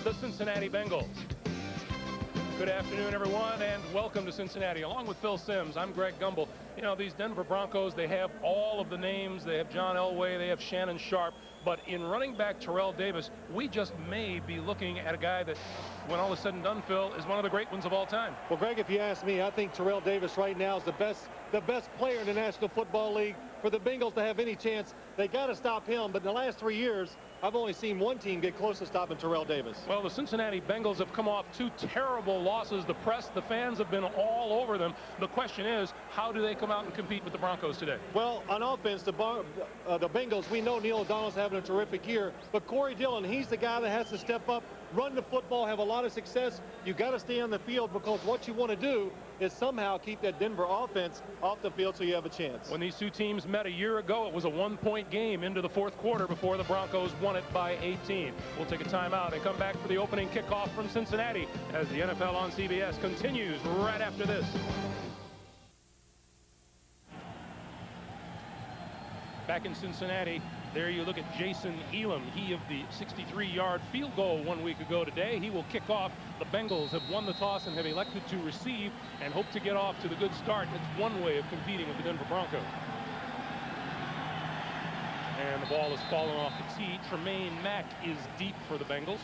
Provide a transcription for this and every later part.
the Cincinnati Bengals. Good afternoon, everyone, and welcome to Cincinnati. Along with Phil Simms, I'm Greg Gumbel. You know, these Denver Broncos, they have all of the names. They have John Elway, they have Shannon Sharp. But in running back Terrell Davis, we just may be looking at a guy that, when all is said and done, Phil, is one of the great ones of all time. Well, Greg, if you ask me, I think Terrell Davis right now is the best player in the National Football League. For the Bengals to have any chance, they got to stop him. But in the last 3 years, I've only seen one team get close to stopping Terrell Davis. Well, the Cincinnati Bengals have come off 2 terrible losses. The press, the fans have been all over them. The question is, how do they come out and compete with the Broncos today? Well, on offense, the Bengals, we know Neil O'Donnell's having a terrific year. But Corey Dillon, he's the guy that has to step up, run the football, have a lot of success. You got to stay on the field, because what you want to do is somehow keep that Denver offense off the field so you have a chance. When these two teams met a year ago, it was a 1-point game into the 4th quarter before the Broncos won it by 18. We'll take a timeout and come back for the opening kickoff from Cincinnati as the NFL on CBS continues right after this. Back in Cincinnati, there you look at Jason Elam. He of the 63-yard field goal 1 week ago today. He will kick off. The Bengals have won the toss and have elected to receive and hope to get off to the good start. That's one way of competing with the Denver Broncos. And the ball has fallen off the tee. Tremaine Mack is deep for the Bengals.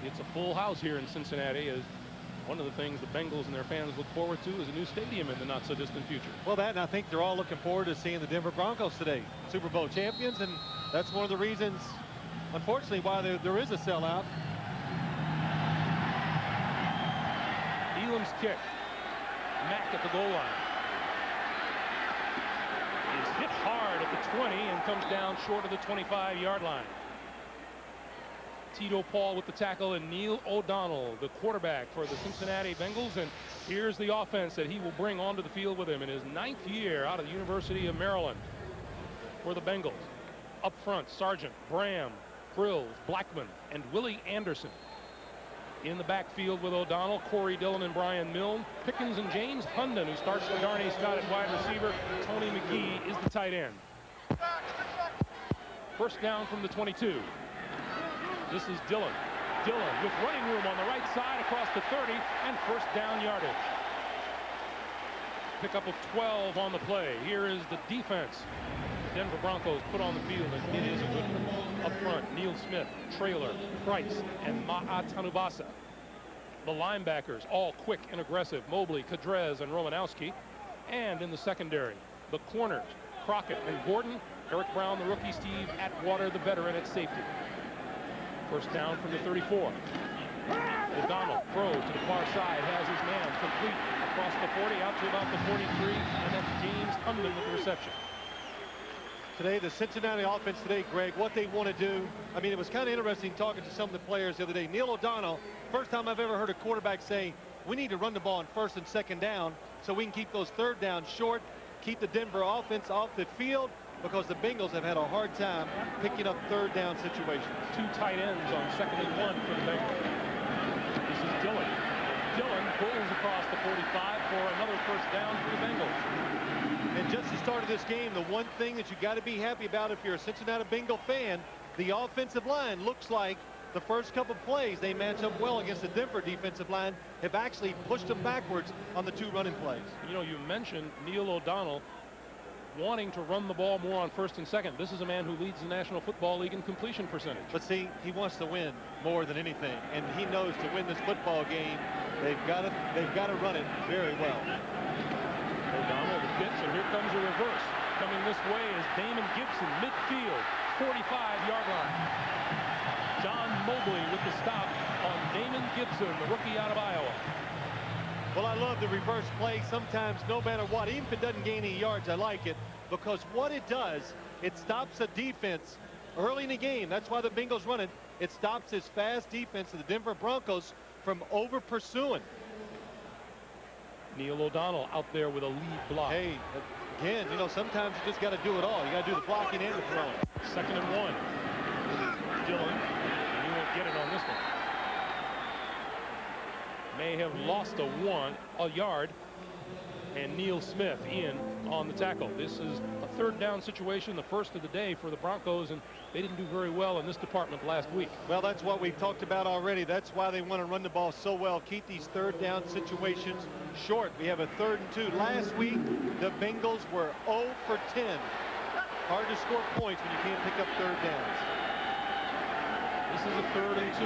It's a full house here in Cincinnati, as one of the things the Bengals and their fans look forward to is a new stadium in the not-so-distant future. Well, and I think they're all looking forward to seeing the Denver Broncos today. Super Bowl champions, and that's one of the reasons, unfortunately, why there is a sellout. Elam's kick. Mack at the goal line. He's hit hard at the 20 and comes down short of the 25-yard line. Tito Paul with the tackle, and Neil O'Donnell, the quarterback for the Cincinnati Bengals. And here's the offense that he will bring onto the field with him in his 9th year out of the University of Maryland for the Bengals. Up front, Sargent, Bram, Grills, Blackman, and Willie Anderson. In the backfield with O'Donnell, Corey Dillon and Brian Milne, Pickens and James Hunden, who starts for Darnay Scott at wide receiver. Tony McGee is the tight end. First down from the 22. This is Dillon. Dillon with running room on the right side across the 30 and first down yardage. Pickup of 12 on the play. Here is the defense the Denver Broncos put on the field, and it is a good one. Up front, Neil Smith, Traylor, Price, and Ma'a Tanubasa. The linebackers, all quick and aggressive. Mobley, Kadrez, and Romanowski. And in the secondary, the corners, Crockett and Gordon. Eric Brown, the rookie. Steve Atwater, the veteran, at safety. First down from the 34. O'Donnell throws to the far side, has his man complete across the 40 out to about the 43, and that's James Hunden with the reception. Today, the Cincinnati offense today, Greg, what they want to do, I mean, it was kind of interesting talking to some of the players the other day. Neil O'Donnell, first time I've ever heard a quarterback say, we need to run the ball on 1st and 2nd down so we can keep those 3rd downs short, keep the Denver offense off the field, because the Bengals have had a hard time picking up 3rd down situations. 2 tight ends on 2nd and 1 for the Bengals. This is Dillon. Dillon pulls across the 45 for another first down for the Bengals. And just the start of this game, the one thing that you got to be happy about if you're a Cincinnati Bengal fan, the offensive line looks like the first couple of plays they match up well against the Denver defensive line, have actually pushed them backwards on the 2 running plays. You know, you mentioned Neil O'Donnell wanting to run the ball more on 1st and 2nd. This is a man who leads the National Football League in completion percentage. But see, he wants to win more than anything, and he knows to win this football game, they've got to run it very well. O'Donnell the pitch, and here comes a reverse. Coming this way is Damon Gibson, midfield, 45-yard line. John Mobley with the stop on Damon Gibson, the rookie out of Iowa. Well, I love the reverse play. Sometimes, no matter what, even if it doesn't gain any yards, I like it, because what it does, it stops a defense early in the game. That's why the Bengals run it. It stops this fast defense of the Denver Broncos from over-pursuing. Neil O'Donnell out there with a lead block. Hey, again, you know, sometimes you just got to do it all. You got to do the blocking and the throwing. 2nd and 1. Dillon, and he won't get it on this one. May have lost a yard, and Neil Smith in on the tackle. This is the third down situation, the first of the day for the Broncos, and they didn't do very well in this department last week. Well, that's what we've talked about already. That's why they want to run the ball so well, keep these third down situations short. We have a 3rd and 2. Last week, the Bengals were 0 for 10. Hard to score points when you can't pick up third downs. This is a 3rd and 2.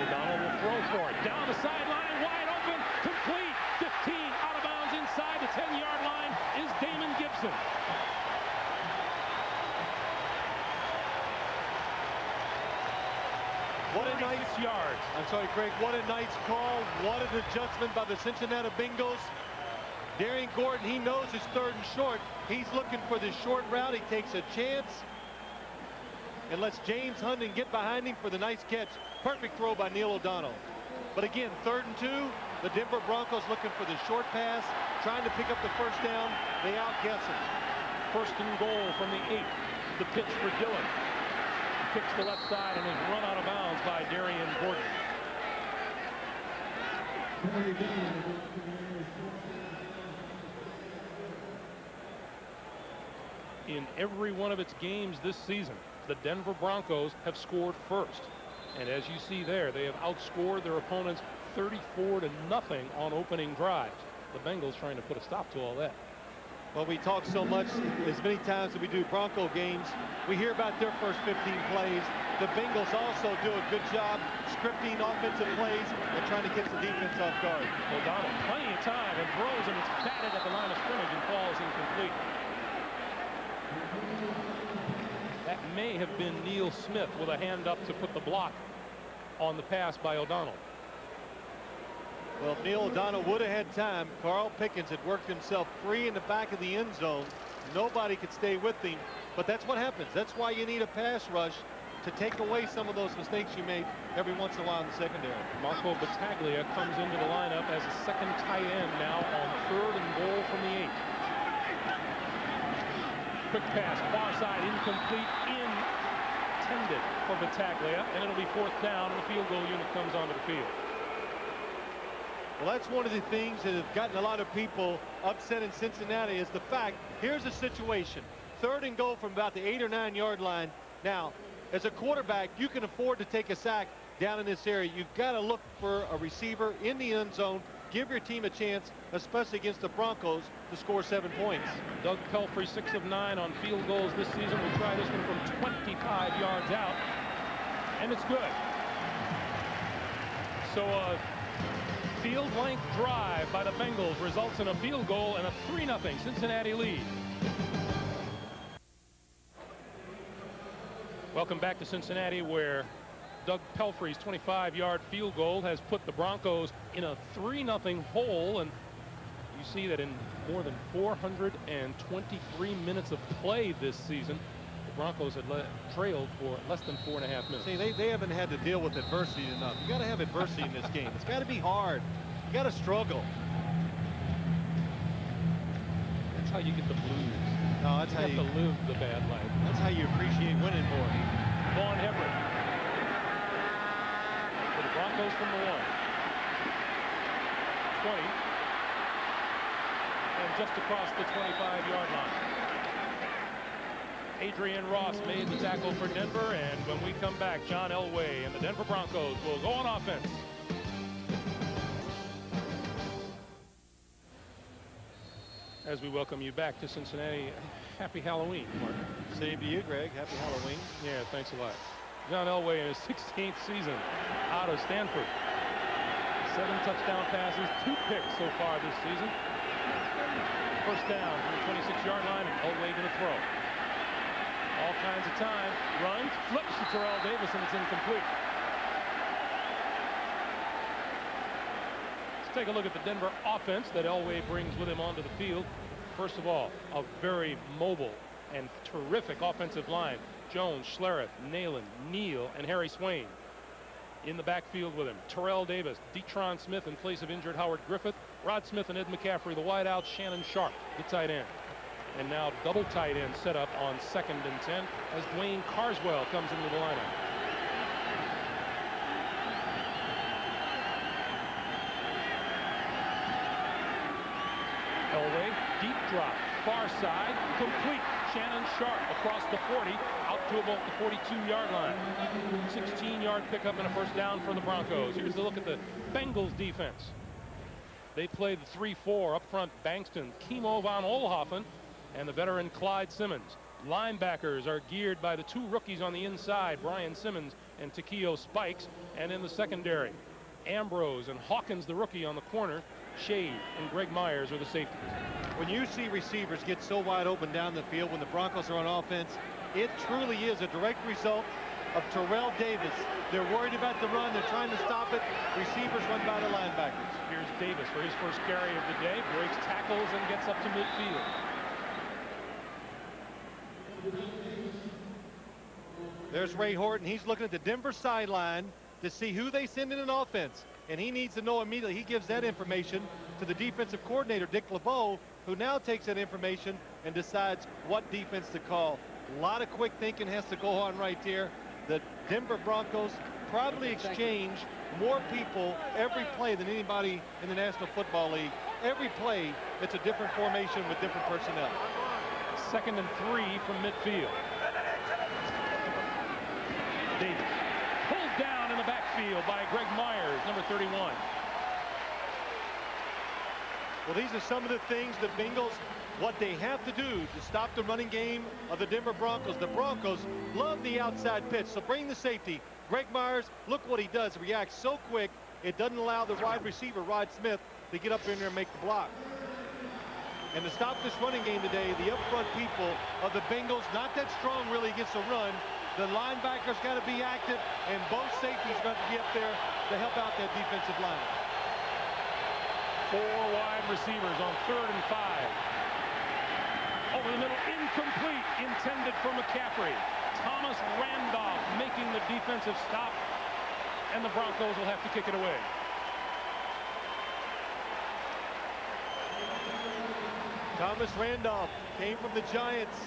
O'Donnell will throw for it. Down the sideline, wide open, complete. 15 out of bounds inside the 10-yard line is Damon Gibson. What a nice 6 yards. I'm sorry, Craig. What a nice call. What an adjustment by the Cincinnati Bengals. Darian Gordon, he knows it's 3rd and short. He's looking for the short route. He takes a chance and lets James Hunden get behind him for the nice catch. Perfect throw by Neil O'Donnell. But again, 3rd and 2. The Denver Broncos looking for the short pass, trying to pick up the first down. They outguess him. 1st and goal from the 8. The pitch for Dillon. Kicks the left side and is run out of bounds by Darian Gordon. In every one of its games this season, the Denver Broncos have scored first. And as you see there, they have outscored their opponents 34-0 on opening drives. The Bengals trying to put a stop to all that. Well, we talk so much, as many times as we do Bronco games, we hear about their first 15 plays. The Bengals also do a good job scripting offensive plays and trying to catch the defense off guard. O'Donnell, plenty of time, and throws, and it's batted at the line of scrimmage and falls incomplete. That may have been Neil Smith with a hand up to put the block on the pass by O'Donnell. Well, if Neil O'Donnell would have had time, Carl Pickens had worked himself free in the back of the end zone. Nobody could stay with him, but that's what happens. That's why you need a pass rush to take away some of those mistakes you made every once in a while in the secondary. Marco Battaglia comes into the lineup as a second tight end now on 3rd and goal from the 8. Quick pass, far side, incomplete, intended for Battaglia, and it'll be 4th down, and the field goal unit comes onto the field. Well, that's one of the things that have gotten a lot of people upset in Cincinnati is the fact, here's the situation. 3rd and goal from about the 8 or 9 yard line. Now, as a quarterback, you can afford to take a sack down in this area. You've got to look for a receiver in the end zone, give your team a chance, especially against the Broncos, to score 7 points. Doug Pelfrey, 6 of 9 on field goals this season. We'll try this one from 25 yards out, and it's good. So field length drive by the Bengals results in a field goal and a 3-0 Cincinnati lead. Welcome back to Cincinnati, where Doug Pelfrey's 25-yard field goal has put the Broncos in a 3-0 hole, and you see that in more than 423 minutes of play this season, the Broncos had trailed for less than 4.5 minutes. See, they haven't had to deal with adversity enough. You got to have adversity in this game. It's got to be hard. You got to struggle. That's how you get the blues. No, that's how you have to live the bad life. That's how you appreciate winning more. Vaughn Everett for the Broncos from the 1. 20. And just across the 25-yard line. Adrian Ross made the tackle for Denver, and when we come back, John Elway and the Denver Broncos will go on offense. As we welcome you back to Cincinnati, happy Halloween, Mark. Same to you, Greg. Happy Halloween. Yeah, thanks a lot. John Elway in his 16th season out of Stanford. 7 touchdown passes, 2 picks so far this season. First down from the 26-yard line, and Elway going to throw. All kinds of time. Runs, flips to Terrell Davis, and it's incomplete. Let's take a look at the Denver offense that Elway brings with him onto the field. First of all, a very mobile and terrific offensive line. Jones, Schlereth, Nalen, Neal, and Harry Swain. In the backfield with him, Terrell Davis, Detron Smith in place of injured Howard Griffith, Rod Smith and Ed McCaffrey, the wideouts, Shannon Sharp, the tight end. And now double tight end set up on 2nd and 10 as Dwayne Carswell comes into the lineup. Elway, deep drop, Far side, complete. Shannon Sharp across the 40, out to about the 42-yard line. 16-yard pickup and a first down for the Broncos. Here's a look at the Bengals defense. They play the 3-4 up front. Bankston, Kimo von Oelhoffen, and the veteran Clyde Simmons. Linebackers are geared by the two rookies on the inside, Brian Simmons and Takeo Spikes, and in the secondary, Ambrose and Hawkins, the rookie, on the corner. Shade and Greg Myers are the safeties. When you see receivers get so wide open down the field when the Broncos are on offense, it truly is a direct result of Terrell Davis. They're worried about the run. They're trying to stop it. Receivers run by the linebackers. Here's Davis for his first carry of the day. Breaks tackles and gets up to midfield. There's Ray Horton. He's looking at the Denver sideline to see who they send in an offense. And he needs to know immediately. He gives that information to the defensive coordinator, Dick LeBeau, who now takes that information and decides what defense to call. A lot of quick thinking has to go on right there. The Denver Broncos probably exchange more people every play than anybody in the National Football League. Every play, it's a different formation with different personnel. 2nd and 3 from midfield. Davis pulled down in the backfield by Greg Myers, number 31. Well, these are some of the things the Bengals, what they have to do to stop the running game of the Denver Broncos. The Broncos love the outside pitch, so bring the safety. Greg Myers, look what he does. Reacts so quick, it doesn't allow the wide receiver, Rod Smith, to get up in there and make the block. And to stop this running game today, the upfront people of the Bengals, not that strong really against the run. The linebackers got to be active, and both safeties got to be up there to help out that defensive line. 4 wide receivers on 3rd and 5. Over the middle, incomplete, intended for McCaffrey. Thomas Randolph making the defensive stop, and the Broncos will have to kick it away. Thomas Randolph came from the Giants.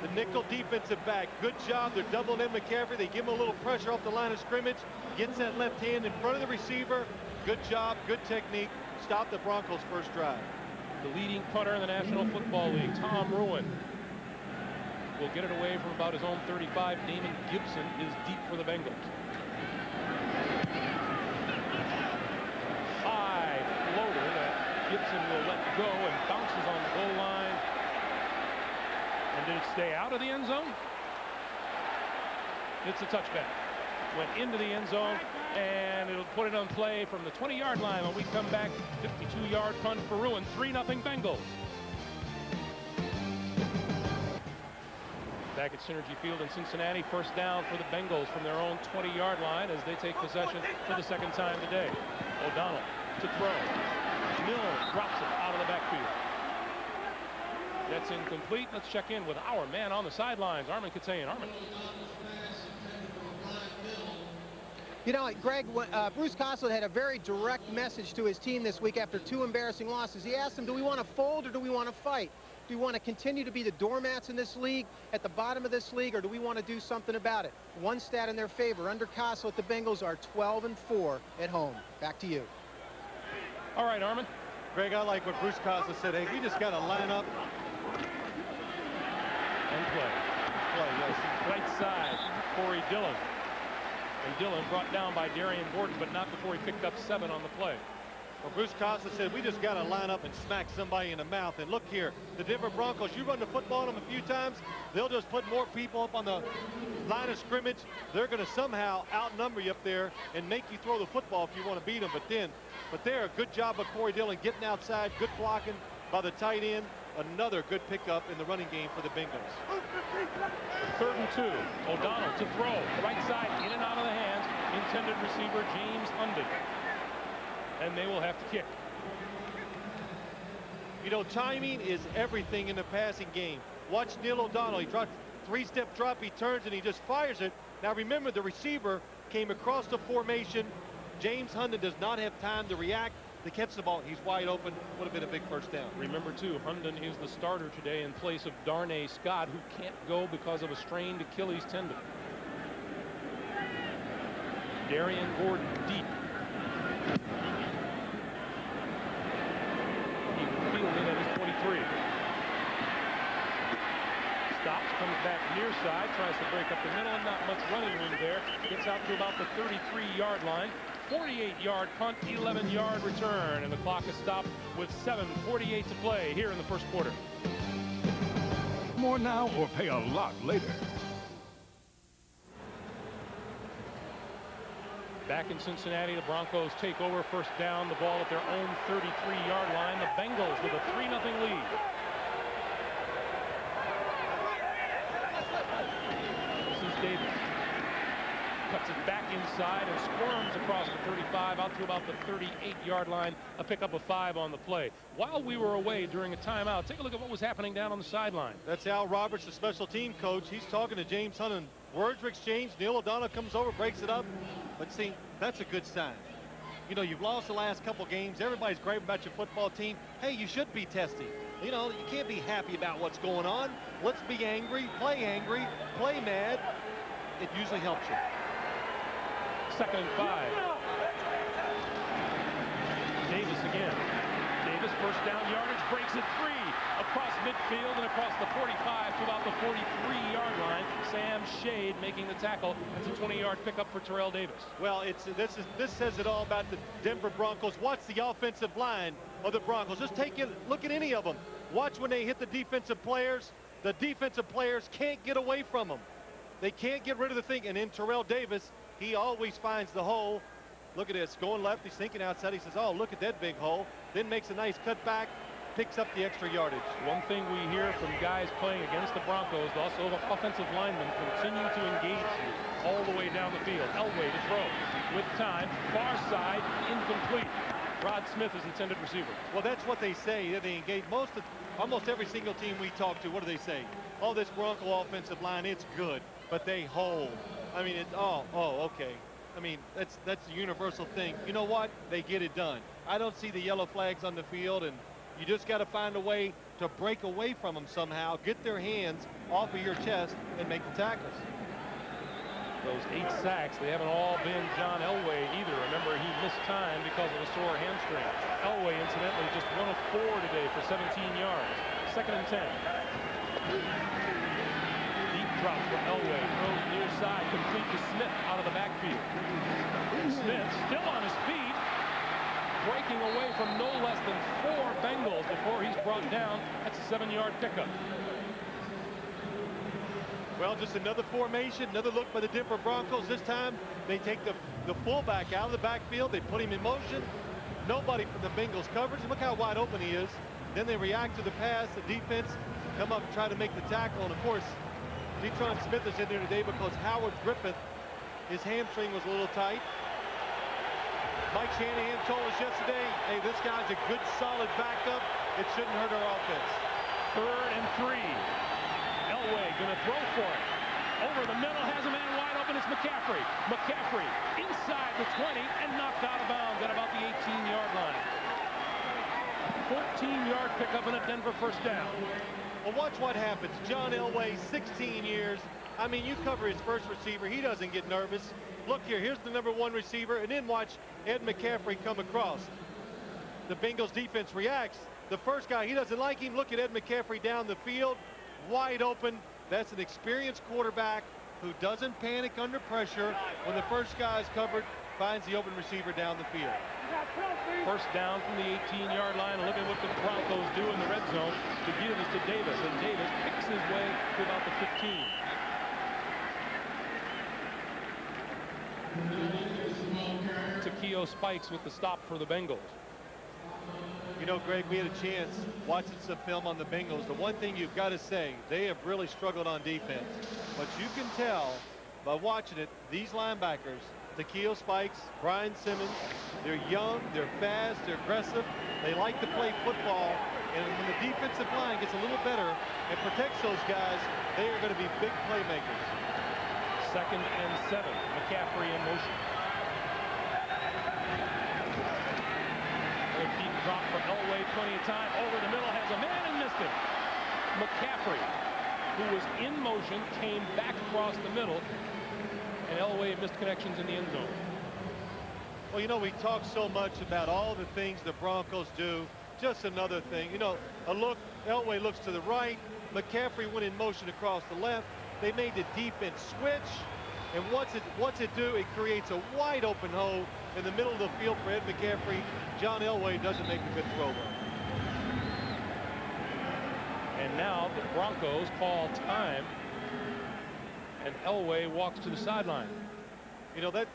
The nickel defensive back. Good job. They're doubling in McCaffrey. They give him a little pressure off the line of scrimmage. Gets that left hand in front of the receiver. Good job. Good technique. Stop the Broncos' first drive. The leading punter in the National Football League, Tom Ruin, will get it away from about his own 35. Damon Gibson is deep for the Bengals. High floater that Gibson will let go and bounces on the goal line. And did it stay out of the end zone? It's a touchback. Went into the end zone, and it'll put it on play from the 20-yard line when we come back. 52-yard punt for Ruin. 3-0 Bengals. Back at Synergy Field in Cincinnati. First down for the Bengals from their own 20-yard line as they take possession for the second time today. O'Donnell to throw. Miller drops it out of the backfield. That's incomplete. Let's check in with our man on the sidelines, Armin Katayan. Armin. You know, Greg, Bruce Coslet had a very direct message to his team this week after 2 embarrassing losses. He asked them, do we want to fold or do we want to fight? Do we want to continue to be the doormats in this league, at the bottom of this league, or do we want to do something about it? One stat in their favor. Under Coslet, the Bengals are 12-4 at home. Back to you. All right, Armin. Greg, I like what Bruce Coslet said. Hey, we just got to line up and play. Yes. Right side, Corey Dillon. And Dillon brought down by Darian Gordon, but not before he picked up 7 on the play. Well, Bruce Coslet said we just got to line up and smack somebody in the mouth. And look here, the Denver Broncos, you run the football on them a few times, they'll just put more people up on the line of scrimmage. They're going to somehow outnumber you up there and make you throw the football if you want to beat them. But there, a good job by Corey Dillon getting outside, good blocking by the tight end. Another good pickup in the running game for the Bengals. 3rd and 2. O'Donnell to throw. Right side, in and out of the hands. Intended receiver James Hunden. And they will have to kick. You know, timing is everything in the passing game. Watch Neil O'Donnell. He drops 3-step drop. He turns and he just fires it. Now remember, the receiver came across the formation. James Hunden does not have time to react to catch the ball. He's wide open. Would have been a big first down. Remember, too, Hunden is the starter today in place of Darnay Scott, who can't go because of a strained Achilles tendon. Darian Gordon deep. He will field it at his 23. Comes back near side, tries to break up the middle, and not much running room there. Gets out to about the 33-yard line. 48-yard punt, 11-yard return, and the clock is stopped with 7:48 to play here in the first quarter. More now or pay a lot later. Back in Cincinnati, the Broncos take over first down, the ball at their own 33-yard line. The Bengals with a 3-0 lead. This is Davis. Cuts it back inside and squirms across the 35 out to about the 38-yard line. A pickup of 5 on the play. While we were away during a timeout, take a look at what was happening down on the sideline. That's Al Roberts, the special team coach. He's talking to James Hunt, and words are exchanged. Neil O'Donnell comes over, breaks it up. But see, that's a good sign. You know, you've lost the last couple games. Everybody's great about your football team. Hey, you should be testing. You know, you can't be happy about what's going on. Let's be angry, play mad. It usually helps you. 2nd and 5. Davis again. Davis first down yardage, breaks it free across midfield and across the 45 to about the 43-yard line. Sam Shade making the tackle. That's a 20-yard pickup for Terrell Davis. Well, this says it all about the Denver Broncos. Watch the offensive line of the Broncos. Just look at any of them. Watch when they hit the defensive players. The defensive players can't get away from them. They can't get rid of the thing. And in Terrell Davis, he always finds the hole. Look at this, going left, he's thinking outside. He says, oh, look at that big hole. Then makes a nice cut back, picks up the extra yardage. One thing we hear from guys playing against the Broncos, also the offensive linemen continue to engage you all the way down the field. Elway to throw with time, far side, incomplete. Rod Smith is intended receiver. Well, that's what they say. They engage almost every single team we talk to. What do they say? Oh, this Bronco offensive line, it's good, but they hold. I mean, okay. I mean, that's the universal thing. You know what? They get it done. I don't see the yellow flags on the field, and you just got to find a way to break away from them somehow, get their hands off of your chest, and make the tackles. Those 8 sacks, they haven't all been John Elway either. Remember, he missed time because of a sore hamstring. Elway, incidentally, just 1 of 4 today for 17 yards. 2nd and 10. Drop from Elway, throws near side, complete to Smith out of the backfield. Smith still on his feet, breaking away from no less than 4 Bengals before he's brought down. That's a 7-yard pickup. Well, just another formation, another look by the Denver Broncos. This time they take the fullback out of the backfield. They put him in motion. Nobody from the Bengals coverage. Look how wide open he is. Then they react to the pass. The defense come up and try to make the tackle. And of course, Detron Smith is in there today because Howard Griffith, his hamstring was a little tight. Mike Shanahan told us yesterday, hey, this guy's a good, solid backup. It shouldn't hurt our offense. 3rd and 3. Elway going to throw for it. Over the middle, has a man wide open. It's McCaffrey. McCaffrey inside the 20 and knocked out of bounds at about the 18-yard line. 14-yard pickup and a Denver first down. Well, watch what happens. John Elway, 16 years. I mean, you cover his first receiver. He doesn't get nervous. Look here. Here's the #1 receiver. And then watch Ed McCaffrey come across. The Bengals defense reacts. The first guy, he doesn't like him. Look at Ed McCaffrey down the field. Wide open. That's an experienced quarterback who doesn't panic under pressure. When the first guy is covered, finds the open receiver down the field. First down from the 18-yard line. Look at what the Broncos do in the red zone to give this to Davis. And Davis picks his way to about the 15. Takeo Spikes with the stop for the Bengals. You know, Greg, we had a chance watching some film on the Bengals. The one thing you've got to say, they have really struggled on defense. But you can tell by watching it, these linebackers, Takeo Spikes, Brian Simmons, they're young, they're fast, they're aggressive. They like to play football. And when the defensive line gets a little better and protects those guys, they are going to be big playmakers. 2nd and 7. McCaffrey in motion. A deep drop for Elway, plenty of time. Over the middle, has a man and missed it. McCaffrey, who was in motion, came back across the middle. And Elway missed connections in the end zone. Well, you know, we talk so much about all the things the Broncos do. Just another thing. You know, Elway looks to the right, McCaffrey went in motion across the left. They made the defense switch. And what's it do? It creates a wide open hole in the middle of the field for Ed McCaffrey. John Elway doesn't make a good throw though. And now the Broncos call time, and Elway walks to the sideline. You know that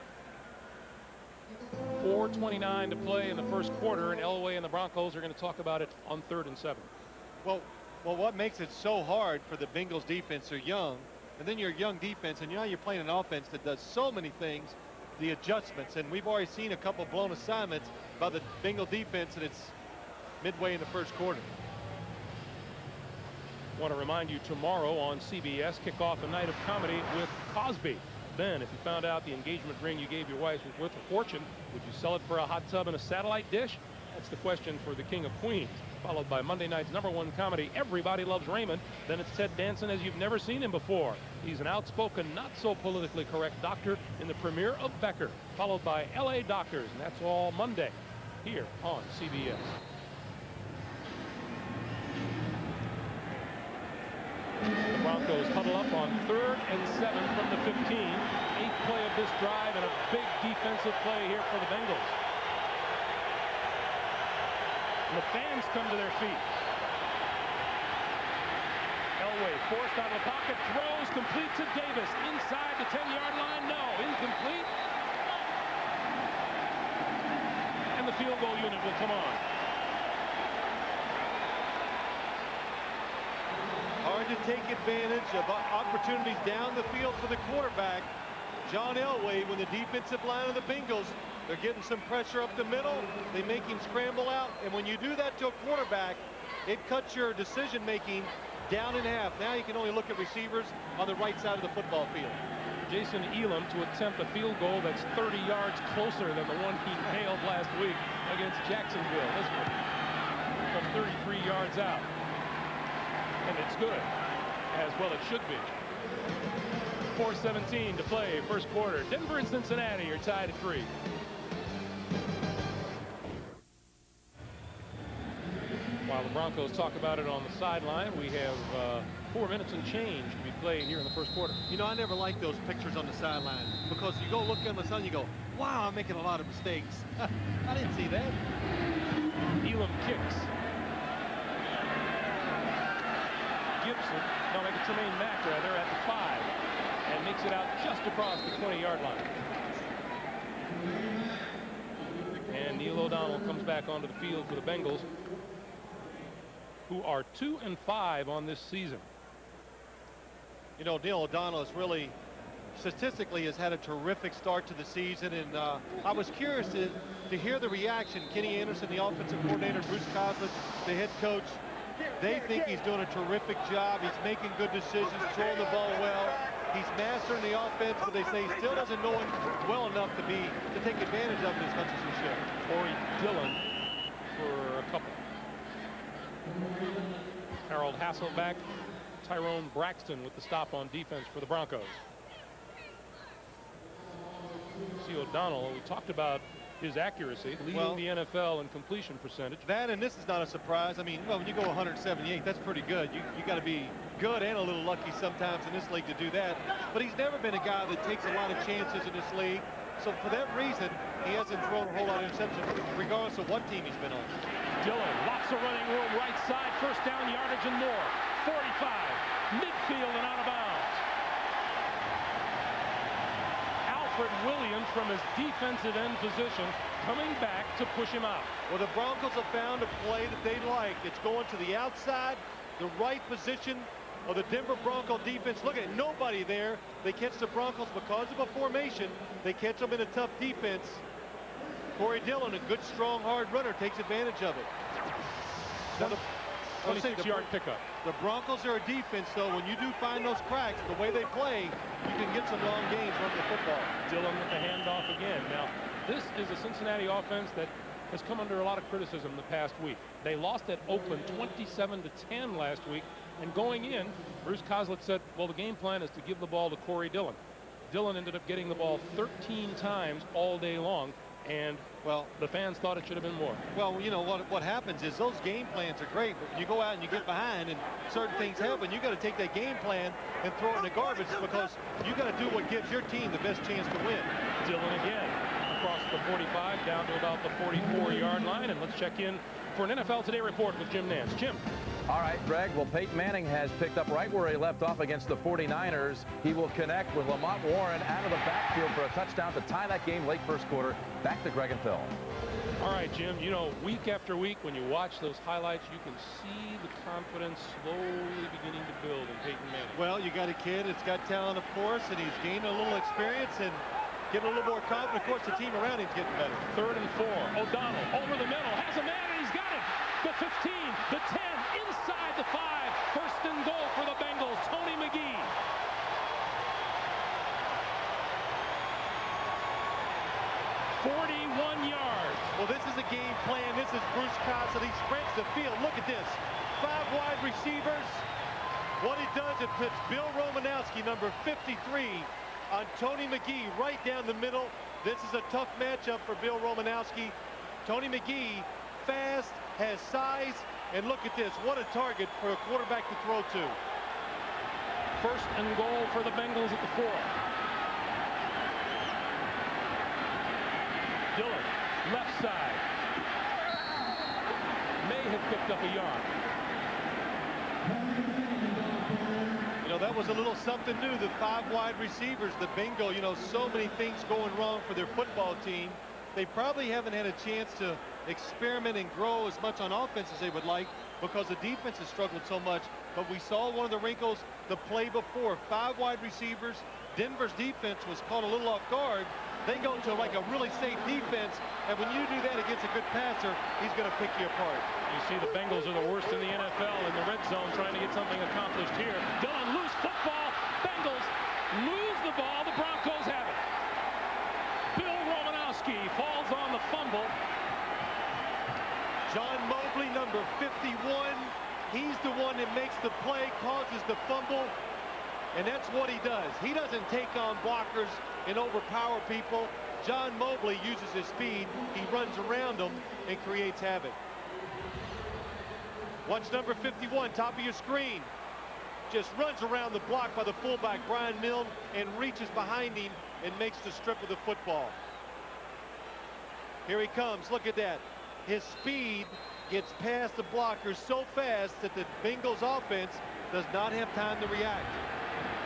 4:29 to play in the first quarter, and Elway and the Broncos are going to talk about it on 3rd and 7. Well, what makes it so hard for the Bengals defense? They're young, and then you're a young defense, and now you're playing an offense that does so many things, the adjustments, and we've already seen a couple blown assignments by the Bengal defense, and it's midway in the first quarter. Want to remind you, tomorrow on CBS, kick off a night of comedy with Cosby. Ben, if you found out the engagement ring you gave your wife was worth a fortune, would you sell it for a hot tub and a satellite dish? That's the question for the King of Queens. Followed by Monday night's #1 comedy, Everybody Loves Raymond. Then it's Ted Danson as you've never seen him before. He's an outspoken, not so politically correct doctor in the premiere of Becker. Followed by LA Doctors, and that's all Monday here on CBS. The Broncos huddle up on 3rd and 7 from the 15. 8th play of this drive, and a big defensive play here for the Bengals. And the fans come to their feet. Elway forced out of the pocket, throws complete to Davis inside the 10-yard line. No, incomplete. And the field goal unit will come on. Hard to take advantage of opportunities down the field for the quarterback. John Elway, when the defensive line of the Bengals, they're getting some pressure up the middle. They make him scramble out. And when you do that to a quarterback, it cuts your decision making down in half. Now you can only look at receivers on the right side of the football field. Jason Elam to attempt a field goal that's 30 yards closer than the one he nailed last week against Jacksonville. This one from 33 yards out. And it's good, as well it should be. 4:17 to play, first quarter. Denver and Cincinnati are tied at 3. While the Broncos talk about it on the sideline, we have 4 minutes and change to be played here in the first quarter. You know, I never like those pictures on the sideline because you go look at the sun, you go, wow, I'm making a lot of mistakes. I didn't see that. Elam kicks. Gibson, no, make it Tremaine Mack rather, at the 5, and makes it out just across the 20-yard line. And Neil O'Donnell comes back onto the field for the Bengals, who are 2-5 on this season. You know, Neil O'Donnell is really, statistically, has had a terrific start to the season, and I was curious to hear the reaction. Kenny Anderson, the offensive coordinator, Bruce Coslett, the head coach, they think he's doing a terrific job. He's making good decisions, throwing the ball well. He's mastering the offense, but they say he still doesn't know it well enough to take advantage of it as much as he should. Corey Dillon for a couple. Harold Hasselbeck, Tyrone Braxton with the stop on defense for the Broncos. See O'Donnell, we talked about his accuracy, leading the NFL in completion percentage. That, and this is not a surprise. I mean, well, when you go 178, that's pretty good. You got to be good and a little lucky sometimes in this league to do that. But he's never been a guy that takes a lot of chances in this league. So for that reason, he hasn't thrown a whole lot of interceptions, regardless of what team he's been on. Dillon, lots of running room, right side, first down yardage and more. 45, midfield and out of bounds. Alfred Williams from his defensive end position coming back to push him out. Well, the Broncos have found a play that they like. It's going to the outside, the right position of the Denver Bronco defense. Look at it, nobody there. They catch the Broncos because of a formation. They catch them in a tough defense. Corey Dillon, a good, strong, hard runner, takes advantage of it. 26-yard pickup. The Broncos are a defense, though. When you do find those cracks, the way they play, you can get some long gains running the football. Dillon with the handoff again. Now, this is a Cincinnati offense that has come under a lot of criticism the past week. They lost at Oakland 27-10 last week, and going in, Bruce Coslett said, well, the game plan is to give the ball to Corey Dillon. Dillon ended up getting the ball 13 times all day long. and well, the fans thought it should have been more. Well, you know what happens is those game plans are great, but when you go out and you get behind and certain things happen, you got to take that game plan and throw it in the garbage, because you got to do what gives your team the best chance to win. Dillon again across the 45 down to about the 44-yard line, and let's check in for an NFL Today report with Jim Nance. Jim. All right, Greg. Well, Peyton Manning has picked up right where he left off against the 49ers. He will connect with Lamont Warren out of the backfield for a touchdown to tie that game late first quarter. Back to Greg and Phil. All right, Jim, you know, week after week when you watch those highlights, you can see the confidence slowly beginning to build in Peyton Manning. Well, you got a kid that's got talent, of course, and he's gained a little experience and getting a little more confident. Of course, the team around him's getting better. 3rd and 4. O'Donnell over the middle, has a man, and he's got it. The 15, the 10, inside the 5. 1st and goal for the Bengals. Tony McGee. "41 yards. Well, this is a game plan. This is Bruce Cassidy. He spreads the field. Look at this. 5 wide receivers. What he does, it puts Bill Romanowski, number 53, on Tony McGee right down the middle. This is a tough matchup for Bill Romanowski. Tony McGee, fast, has size, and look at this. What a target for a quarterback to throw to. 1st and goal for the Bengals at the 4. Dillon, left side. May have picked up a yard. You know, that was a little something new, the 5 wide receivers, the bingo. You know, so many things going wrong for their football team. They probably haven't had a chance to experiment and grow as much on offense as they would like, because the defense has struggled so much. But we saw one of the wrinkles the play before. 5 wide receivers. Denver's defense was caught a little off guard. They go to like a really safe defense, and when you do that against a good passer, he's going to pick you apart. You see the Bengals are the worst in the NFL in the red zone, trying to get something accomplished here. Dillon, loose football. Bengals lose the ball. The Broncos have it. Bill Romanowski falls on the fumble. John Mobley, number 51, he's the one that makes the play, causes the fumble, and that's what he does. He doesn't take on blockers and overpower people. John Mobley uses his speed. He runs around them and creates havoc. Watch number 51, top of your screen. Just runs around the block by the fullback, Brian Milne, and reaches behind him and makes the strip of the football. Here he comes. Look at that. His speed gets past the blockers so fast that the Bengals offense does not have time to react.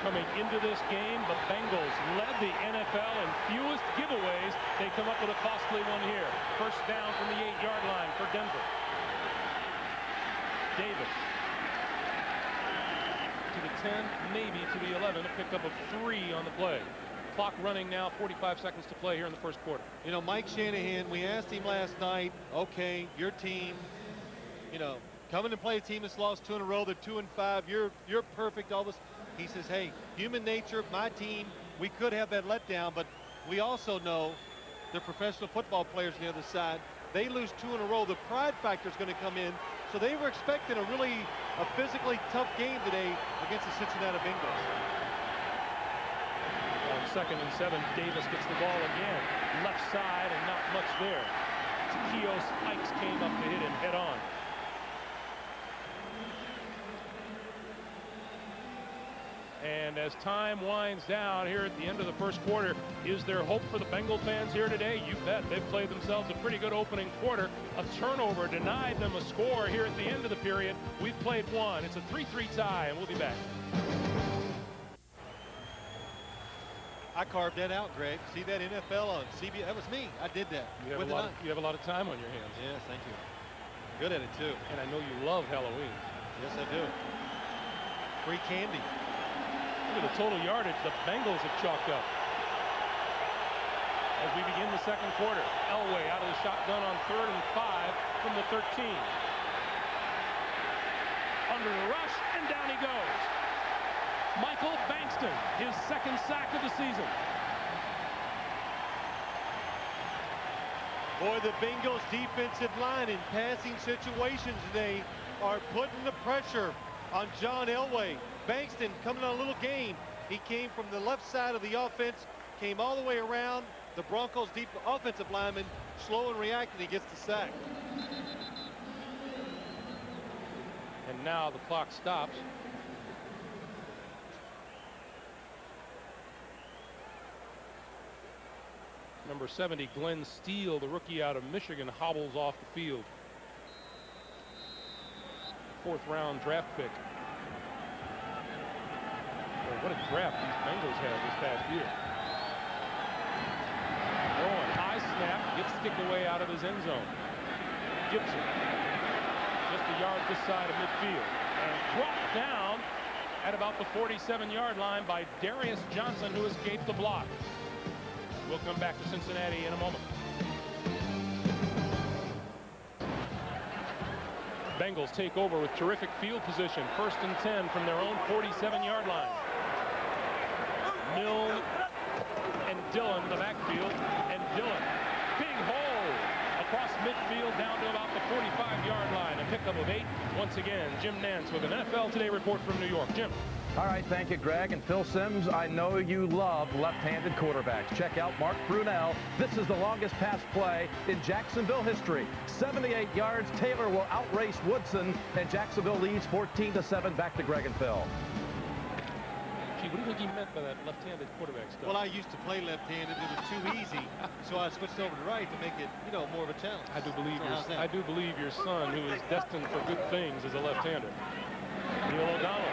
Coming into this game, the Bengals led the NFL in fewest giveaways. They come up with a costly one here. 1st down from the 8-yard line for Denver. Davis to the 10, maybe to the 11. A pickup of 3 on the play. Clock running now, 45 seconds to play here in the 1st quarter. You know, Mike Shanahan, we asked him last night, okay, your team, you know, coming to play a team that's lost 2 in a row, they're 2-5, you're perfect, all this. He says, hey, human nature, my team, we could have that letdown, but we also know they're professional football players on the other side. They lose 2 in a row. The pride factor is going to come in. So they were expecting a physically tough game today against the Cincinnati Bengals. On 2nd and 7, Davis gets the ball again. Left side and not much there. Takeo Spikes came up to hit him head on. And as time winds down here at the end of the 1st quarter, is there hope for the Bengal fans here today? You bet. They've played themselves a pretty good opening quarter. A turnover denied them a score here at the end of the period. We've played 1. It's a 3-3 tie, and we'll be back. I carved that out, Greg. See that NFL on CBS? That was me. I did that. You have a lot of time on your hands. Yes, thank you. Good at it, too. And I know you love Halloween. Yes, I do. Free candy. Look at the total yardage the Bengals have chalked up. As we begin the 2nd quarter, Elway out of the shotgun on 3rd and 5 from the 13. Under the rush, and down he goes. Michael Bankston, his 2nd sack of the season. Boy, the Bengals defensive line in passing situations today are putting the pressure on John Elway. Bankston coming on a little gain. He came from the left side of the offense, came all the way around, The Broncos deep offensive lineman slow and reacting. He gets the sack. And now the clock stops. Number 70, Glenn Steele, the rookie out of Michigan, hobbles off the field. 4th round draft pick. Boy, what a draft these Bengals had this past year. Throwing high snap, gets kicked away out of his end zone. Gibson, just a yard this side of midfield, and dropped down at about the 47-yard line by Darius Johnson, who escaped the block. We'll come back to Cincinnati in a moment. Bengals take over with terrific field position. 1st and 10 from their own 47-yard line. Milne and Dillon in the backfield, and Dillon, big hole across midfield down to about the 45-yard line. A pickup of 8. Once again, Jim Nance with an NFL Today report from New York. Jim. All right, thank you, Greg. And Phil Simms, I know you love left-handed quarterbacks. Check out Mark Brunell. This is the longest pass play in Jacksonville history. 78 yards. Taylor will outrace Woodson, and Jacksonville leads 14-7. Back to Greg and Phil. Gee, what do you think he meant by that left-handed quarterback stuff? Well, I used to play left-handed. It was too easy, so I switched over to right to make it, you know, more of a challenge. I do believe your son, who is destined for good things, is a left-hander. Neil O'Donnell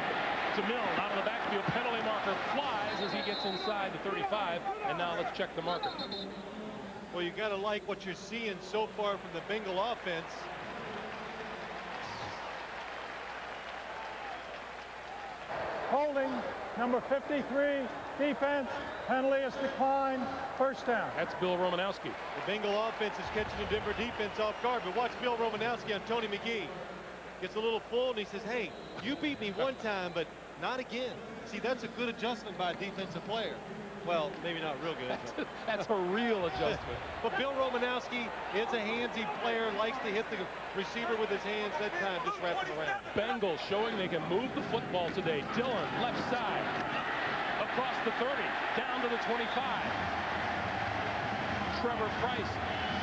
to Milne out of the backfield. Penalty marker flies as he gets inside the 35. And now let's check the marker. Well, you got to like what you're seeing so far from the Bengal offense. Holding, number 53, defense, penalty is declined, 1st down. That's Bill Romanowski. The Bengal offense is catching the Denver defense off guard, but watch Bill Romanowski on Tony McGee. Gets a little full, and he says, hey, you beat me one time, but not again. See, that's a good adjustment by a defensive player. Well, maybe not real good. That's a real adjustment. But Bill Romanowski is a handsy player, likes to hit the receiver with his hands. That time just wrapped him around. Bengals showing they can move the football today. Dillon, left side, across the 30, down to the 25. Trevor Price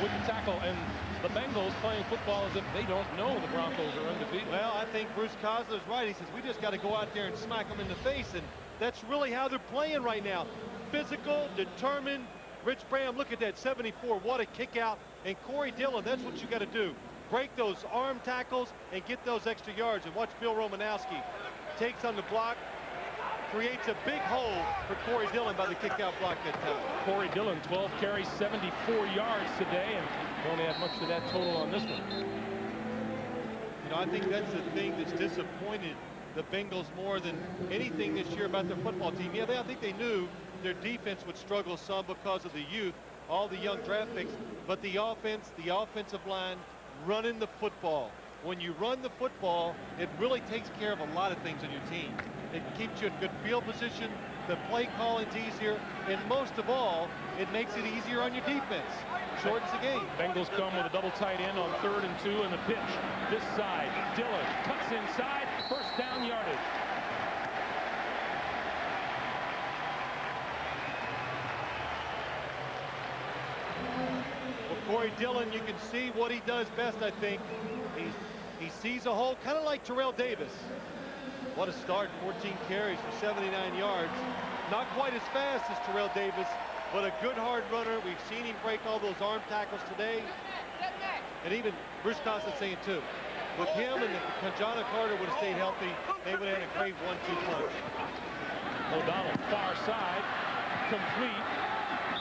with the tackle, and the Bengals playing football as if they don't know the Broncos are undefeated. Well, I think Bruce Cosler's right. He says, we just got to go out there and smack them in the face, and that's really how they're playing right now. Physical, determined. Rich Bram, look at that 74. What a kick out. And Corey Dillon, that's what you got to do. Break those arm tackles and get those extra yards. And watch Bill Romanowski takes on the block, creates a big hole for Corey Dillon by the kick out block that time. Corey Dillon, 12 carries, 74 yards today, and don't add much to that total on this one. You know, I think that's the thing that's disappointed the Bengals more than anything this year about their football team. Yeah, I think they knew their defense would struggle some because of the youth, all the young draft picks, but the offense, the offensive line, running the football. When you run the football, it really takes care of a lot of things on your team. It keeps you in good field position, the play calling's easier, and most of all, it makes it easier on your defense. Shortens the game. Bengals come with a double tight end on 3rd and 2 in the pitch. This side, Dillon cuts inside, 1st down yardage. Well, Corey Dillon, you can see what he does best, I think. He sees a hole, kind of like Terrell Davis. What a start, 14 carries for 79 yards. Not quite as fast as Terrell Davis, but a good hard runner. We've seen him break all those arm tackles today. And even Bruce Constant saying too. With him and Kanjana Carter would have stayed healthy, they would have had a great 1-2 punch. O'Donnell, far side, complete.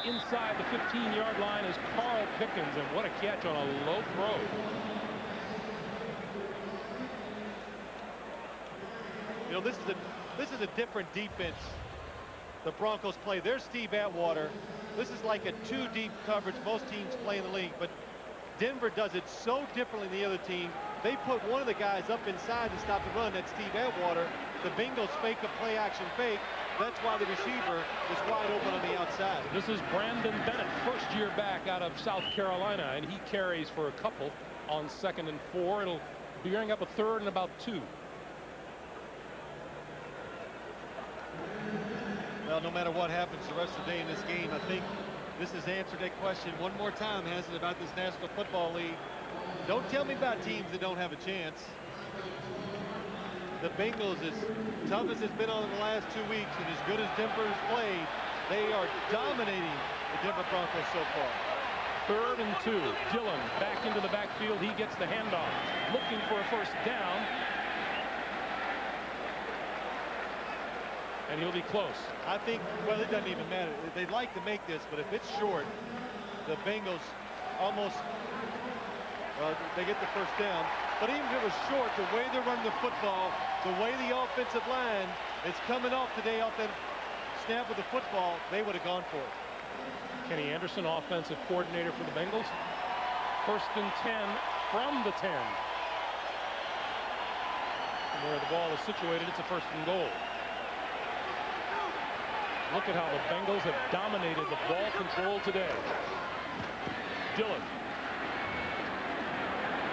Inside the 15-yard line is Carl Pickens, and what a catch on a low throw. You know, this is a different defense the Broncos play. There's Steve Atwater. This is like a 2-deep coverage most teams play in the league, but Denver does it so differently than the other team. They put one of the guys up inside to stop the run. That's Steve Atwater. The Bengals fake a play action fake. That's why the receiver is wide open on the outside. This is Brandon Bennett, first year back out of South Carolina, and he carries for a couple on 2nd and 4. It'll be bringing up a 3rd and about 2. Well, no matter what happens the rest of the day in this game, I think This has answered that question one more time, hasn't it, about this National Football League? Don't tell me about teams that don't have a chance. The Bengals, as tough as it's been on the last 2 weeks and as good as Denver has played, they are dominating the Denver Broncos so far. 3rd and 2. Dillon back into the backfield. He gets the handoff. Looking for a first down. And he'll be close. I think, well, it doesn't even matter. They'd like to make this, but if it's short, the Bengals almost, well, they get the first down. But even if it was short, the way they're running the football, the way the offensive line is coming off today off that snap of the football, they would have gone for it. Kenny Anderson, offensive coordinator for the Bengals. 1st and 10 from the 10. From where the ball is situated, it's a 1st and goal. Look at how the Bengals have dominated the ball control today. Dillon.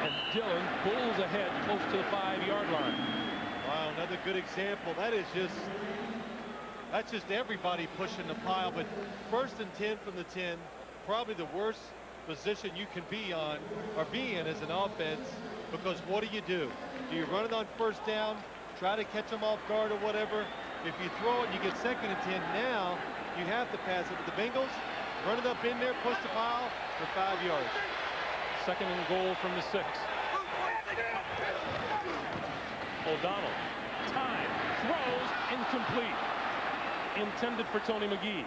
And Dillon pulls ahead close to the 5-yard line. Wow, another good example. That's just everybody pushing the pile. But 1st and 10 from the 10, probably the worst position you can be on or be in as an offense, because what do? Do you run it on 1st down, try to catch them off guard or whatever? If you throw it, you get 2nd and 10. Now you have to pass it. But the Bengals run it up in there, push the pile for 5 yards. 2nd and goal from the 6. O'Donnell. Time. Throws. Incomplete. Intended for Tony McGee.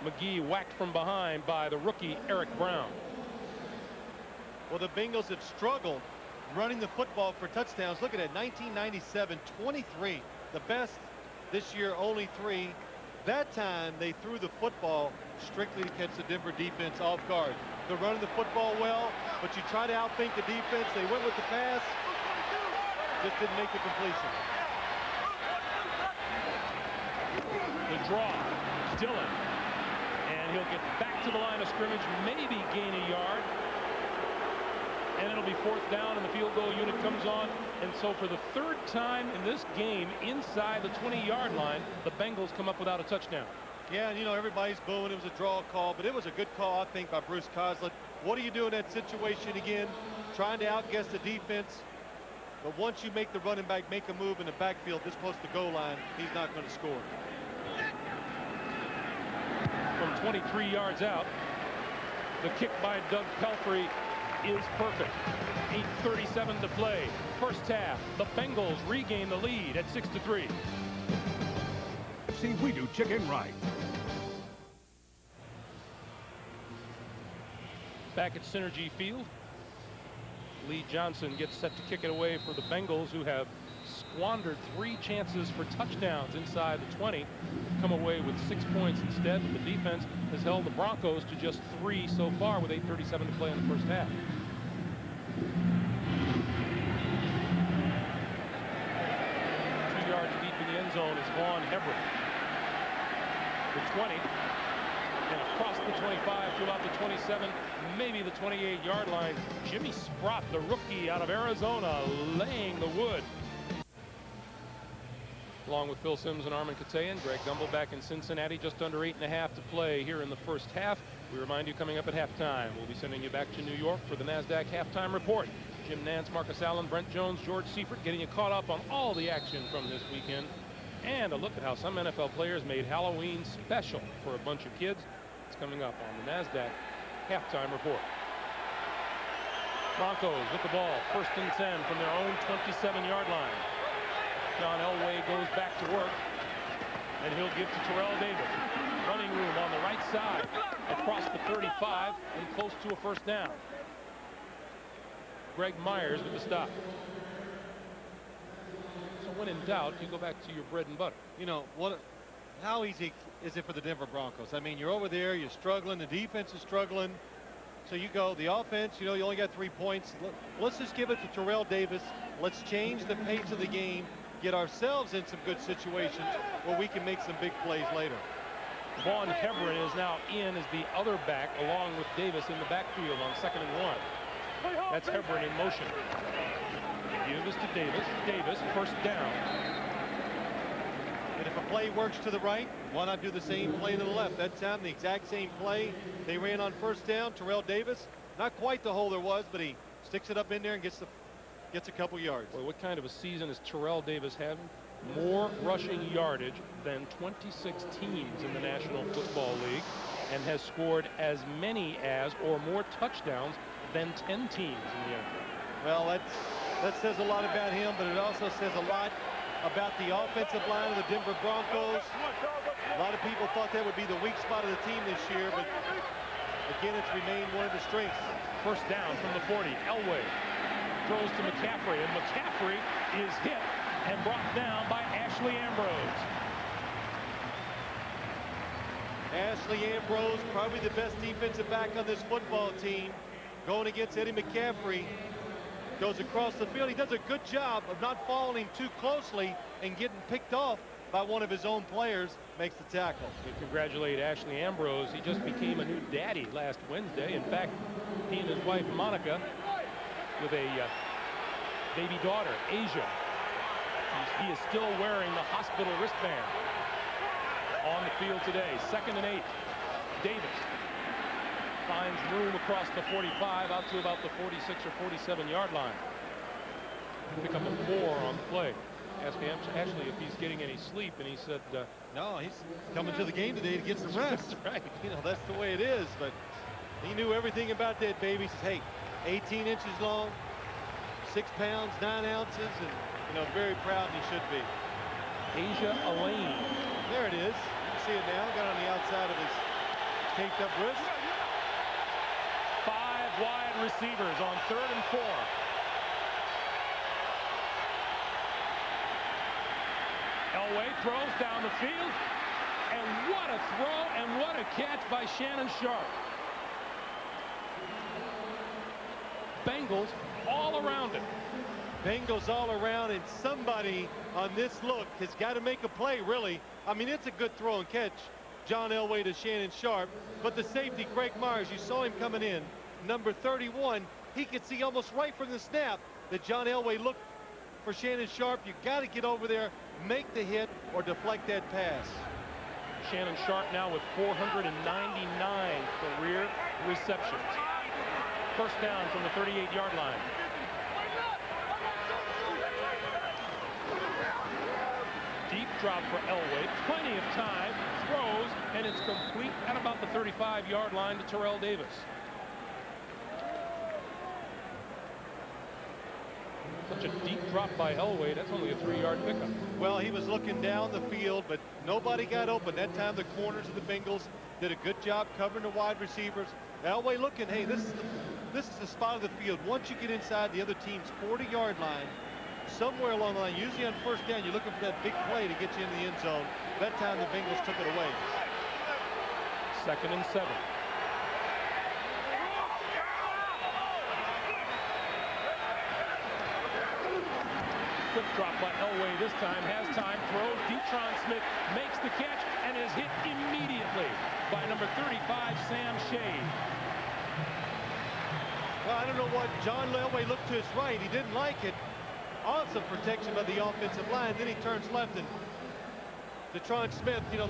McGee whacked from behind by the rookie Eric Brown. Well, the Bengals have struggled running the football for touchdowns. Look at that, 1997, 23. The best this year, only 3. That time, they threw the football strictly to catch the Denver defense off guard. They're running the football well, but you try to outthink the defense. They went with the pass, just didn't make the completion. The draw, Dillon. And he'll get back to the line of scrimmage, maybe gain a yard. And it'll be 4th down, and the field goal unit comes on. And so for the 3rd time in this game, inside the 20-yard line, the Bengals come up without a touchdown. Yeah, and you know, everybody's booing. It was a draw call, but it was a good call, I think, by Bruce Coslett. What do you do in that situation again? Trying to outguess the defense. But once you make the running back make a move in the backfield this close to the goal line, he's not going to score. From 23 yards out, the kick by Doug Pelfrey is perfect. 8:37 to play. 1st half. The Bengals regain the lead at 6-3. See, we do chicken right. Back at Synergy Field, Lee Johnson gets set to kick it away for the Bengals, who have squandered 3 chances for touchdowns inside the 20. Come away with 6 points instead. The defense has held the Broncos to just 3 so far with 8:37 to play in the 1st half. Yards deep in the end zone is Vaughn Hebron. The 20, and across the 25, throughout the 27, maybe the 28-yard line. Jimmy Sprott, the rookie out of Arizona, laying the wood. Along with Phil Simms and Armin Katayan, Greg Gumbel back in Cincinnati, just under 8.5 to play here in the 1st half. We remind you, coming up at halftime, we'll be sending you back to New York for the NASDAQ halftime report. Jim Nance, Marcus Allen, Brent Jones, George Seifert getting you caught up on all the action from this weekend. And a look at how some NFL players made Halloween special for a bunch of kids. It's coming up on the NASDAQ halftime report. Broncos with the ball, 1st and 10 from their own 27-yard line. John Elway goes back to work, and he'll give to Terrell Davis. Running room on the right side, across the 35, and close to a 1st down. Greg Myers with the stop. So when in doubt, you go back to your bread and butter. You know, how easy is it for the Denver Broncos? I mean, you're over there, you're struggling, the defense is struggling. So you go, the offense, you know, you only got 3 points. Let's just give it to Terrell Davis. Let's change the pace of the game, get ourselves in some good situations where we can make some big plays later. Vaughn Hebron is now in as the other back, along with Davis in the backfield on 2nd and 1. That's Hebron in motion. Gives to Davis. Davis, 1st down. And if a play works to the right, why not do the same play to the left? That time, the exact same play they ran on first down. Terrell Davis, not quite the hole there was, but he sticks it up in there and gets a couple yards. Boy, what kind of a season is Terrell Davis having? More rushing yardage than 26 teams in the National Football League, and has scored as many as or more touchdowns than 10 teams in the NFL. Well, that says a lot about him, but it also says a lot about the offensive line of the Denver Broncos. A lot of people thought that would be the weak spot of the team this year, but again, it's remained one of the strengths. First down from the 40. Elway throws to McCaffrey, and McCaffrey is hit and brought down by Ashley Ambrose. Ashley Ambrose, probably the best defensive back on this football team, going against Eddie McCaffrey. Goes across the field. He does a good job of not following too closely and getting picked off by one of his own players. Makes the tackle. We congratulate Ashley Ambrose. He just became a new daddy last Wednesday. In fact, he and his wife Monica, with a baby daughter, Asia. He is still wearing the hospital wristband on the field today. 2nd and 8. Davis finds room across the 45 out to about the 46 or 47 yard line. Pick up a 4 on the play. Ask Ashley if he's getting any sleep, and he said no, he's coming to the game today to get some rest. That's right. You know, that's the way it is, but he knew everything about that baby. He says, hey, 18 inches long, 6 pounds 9 ounces, and you know, very proud, and he should be. Asia Elaine. There it is. You can see it now. Got on the outside of his taped up wrist. 5 wide receivers on 3rd and 4. Elway throws down the field, and what a throw and what a catch by Shannon Sharp. Bengals all around it. Bengals all around, and somebody on this look has got to make a play, really. I mean, it's a good throw and catch, John Elway to Shannon Sharp, but the safety, Craig Myers, you saw him coming in, number 31. He could see almost right from the snap that John Elway looked for Shannon Sharp. You got to get over there, make the hit, or deflect that pass. Shannon Sharp now with 499 career receptions. First down from the 38-yard line. Deep drop for Elway, plenty of time, throws, and it's complete at about the 35-yard line to Terrell Davis. Such a deep drop by Elway. That's only a 3-yard pickup. Well, he was looking down the field, but nobody got open. That time the corners of the Bengals did a good job covering the wide receivers. Elway looking, hey, this is the spot of the field. Once you get inside the other team's 40-yard line, somewhere along the line, usually on first down, you're looking for that big play to get you in the end zone. That time the Bengals took it away. 2nd and 7. Quick drop by Elway this time, has time, throws. Detron Smith makes the catch and is hit immediately by number 35, Sam Shade. Well, I don't know what John Elway looked to his right. He didn't like it. Awesome protection by the offensive line. Then he turns left, and Detron Smith, you know,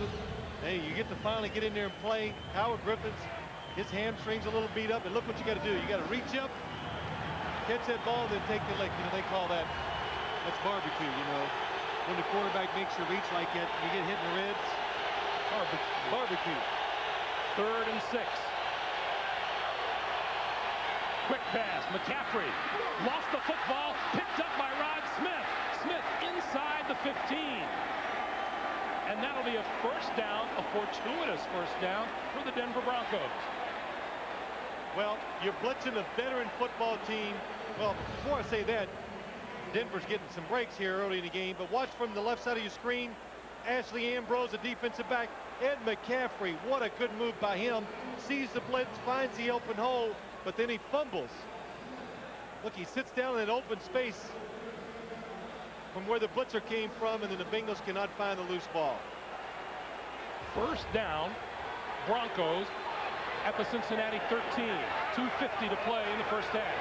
hey, you get to finally get in there and play. Howard Griffin's, his hamstring's a little beat up, and look what you got to do. You got to reach up, catch that ball, then take the lick. You know, they call that's barbecue, you know. When the quarterback makes you reach like that, you get hit in the ribs. Barbecue. 3rd and 6. Quick pass, McCaffrey lost the football, picked up by Rod Smith. Smith inside the 15. And that'll be a first down, a fortuitous first down for the Denver Broncos. Well, you're blitzing a veteran football team. Well, before I say that, Denver's getting some breaks here early in the game, but watch from the left side of your screen. Ashley Ambrose, a defensive back. Ed McCaffrey, what a good move by him. Sees the blitz, finds the open hole, but then he fumbles. Look, he sits down in an open space from where the blitzer came from, and then the Bengals cannot find the loose ball. First down, Broncos at the Cincinnati 13. 2:50 to play in the first half.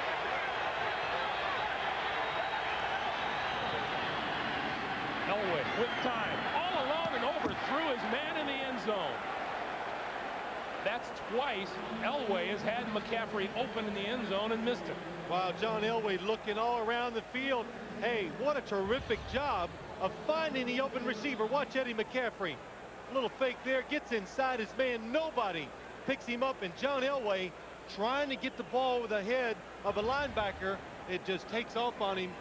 Elway with time, all alone and overthrew his man in the end zone. That's twice Elway has had McCaffrey open in the end zone and missed it. Wow, John Elway looking all around the field. Hey, what a terrific job of finding the open receiver. Watch Eddie McCaffrey. A little fake there, gets inside his man. Nobody picks him up, and John Elway trying to get the ball with the head of a linebacker. It just takes off on him.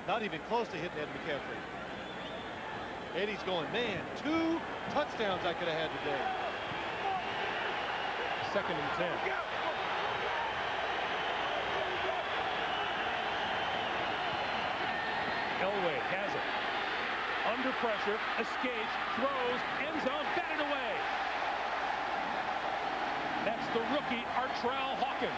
Not even close to hitting Ed McCaffrey. Eddie's going, man, 2 touchdowns I could have had today. 2nd and 10. Elway has it. Under pressure, escapes, throws, end zone, batted away. That's the rookie, Artrell Hawkins.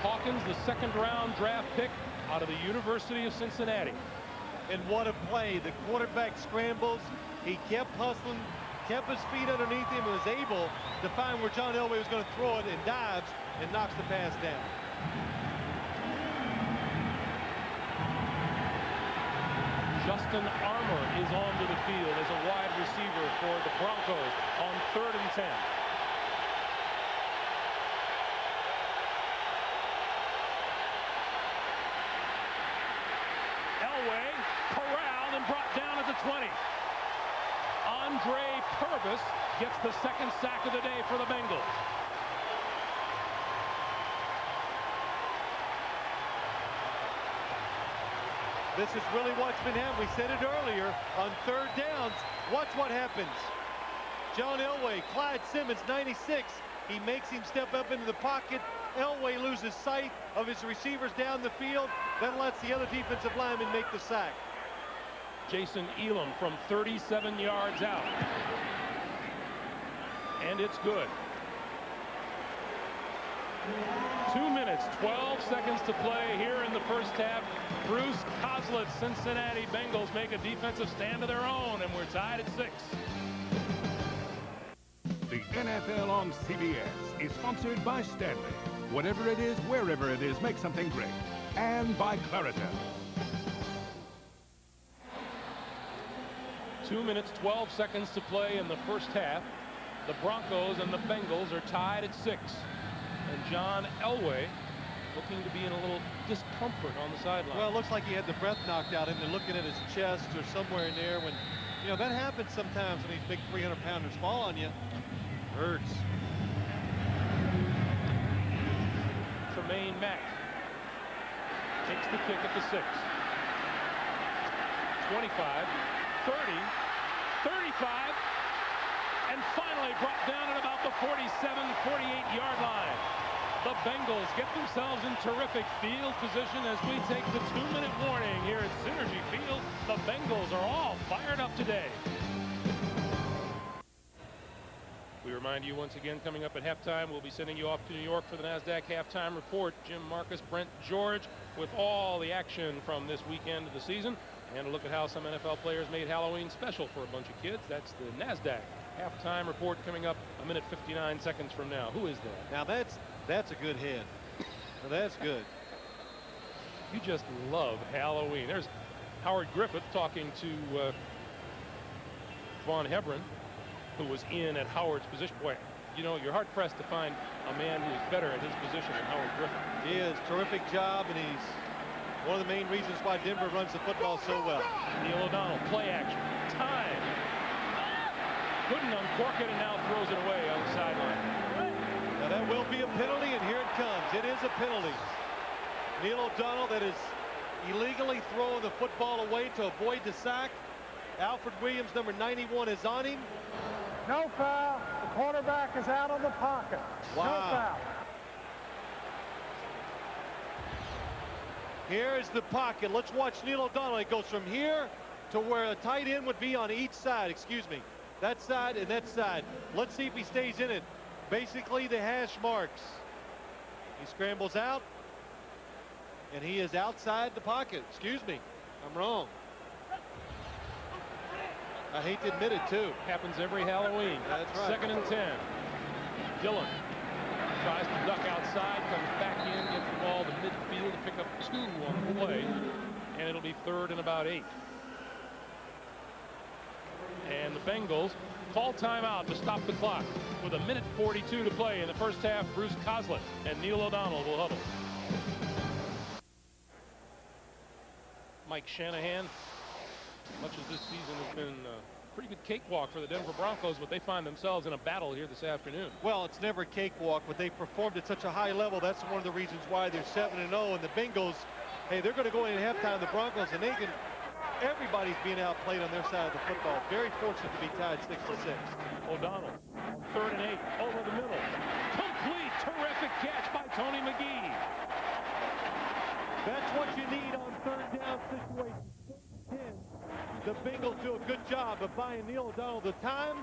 Hawkins, the 2nd-round draft pick out of the University of Cincinnati. And what a play. The quarterback scrambles. He kept hustling, kept his feet underneath him, and was able to find where John Elway was going to throw it, and dives and knocks the pass down. Justin Armour is onto the field as a wide receiver for the Broncos on 3rd and 10. Elway corralled and brought down at the 20. Andre Purvis gets the 2nd sack of the day for the Bengals. This is really what's been happening. We said it earlier on 3rd downs. Watch what happens. John Elway, Clyde Simmons, 96. He makes him step up into the pocket. Elway loses sight of his receivers down the field, then lets the other defensive lineman make the sack. Jason Elam from 37 yards out. And it's good. 2 minutes, 12 seconds to play here in the first half. Bruce Coslet's Cincinnati Bengals make a defensive stand of their own, and we're tied at 6. The NFL on CBS is sponsored by Stanley. Whatever it is, wherever it is, make something great. And by Claritin. 2 minutes, 12 seconds to play in the first half. The Broncos and the Bengals are tied at 6. And John Elway looking to be in a little discomfort on the sideline. Well, it looks like he had the breath knocked out of him. They're looking at his chest or somewhere in there when, you know, that happens sometimes when these big 300-pounders fall on you. Hurts. Tremaine Mack takes the kick at the 6. 25, 30, 35, and finally brought down at about the 47, 48-yard line. The Bengals get themselves in terrific field position as we take the 2-minute warning here at Synergy Field. The Bengals are all fired up today. We remind you once again, coming up at halftime, we'll be sending you off to New York for the NASDAQ halftime report. Jim Marcus, Brent George with all the action from this weekend of the season, and a look at how some NFL players made Halloween special for a bunch of kids. That's the NASDAQ halftime report coming up a minute 59 seconds from now. Who is that? Now that's a good head. Now that's good. You just love Halloween. There's Howard Griffith talking to Vaughn Hebron, who was in at Howard's position. Boy, you know, you're hard-pressed to find a man who is better at his position than Howard Griffith. He is. Terrific job, and he's one of the main reasons why Denver runs the football so well. Neil O'Donnell, play action, time. Couldn't uncork it, and now throws it away on the sideline. Now that will be a penalty, and here it comes. It is a penalty. Neil O'Donnell, that is illegally throwing the football away to avoid the sack. Alfred Williams, number 91, is on him. No foul. The quarterback is out of the pocket. Wow. No foul. Here is the pocket. Let's watch Neil O'Donnell. It goes from here to where a tight end would be on each side. Excuse me. That side and that side. Let's see if he stays in it. Basically the hash marks. He scrambles out, and he is outside the pocket. Excuse me. I'm wrong. I hate to admit it, too. Happens every Halloween. That's right. 2nd and 10. Dillon tries to duck outside, comes back in, gets the ball to midfield. be 3rd and about 8. And the Bengals call timeout to stop the clock with 1:42 to play in the first half. Bruce Coslett and Neil O'Donnell will huddle. Mike Shanahan, much as this season has been a pretty good cakewalk for the Denver Broncos, but they find themselves in a battle here this afternoon. Well, it's never a cakewalk, but they performed at such a high level. That's one of the reasons why they're 7-0. And the Bengals, hey, they're going to go in at halftime. The Broncos, and everybody's being outplayed on their side of the football. Very fortunate to be tied 6-6. O'Donnell, 3rd and 8, over the middle. Complete, terrific catch by Tony McGee. That's what you need on 3rd down situations. 10. The Bengals do a good job of buying Neil O'Donnell the time.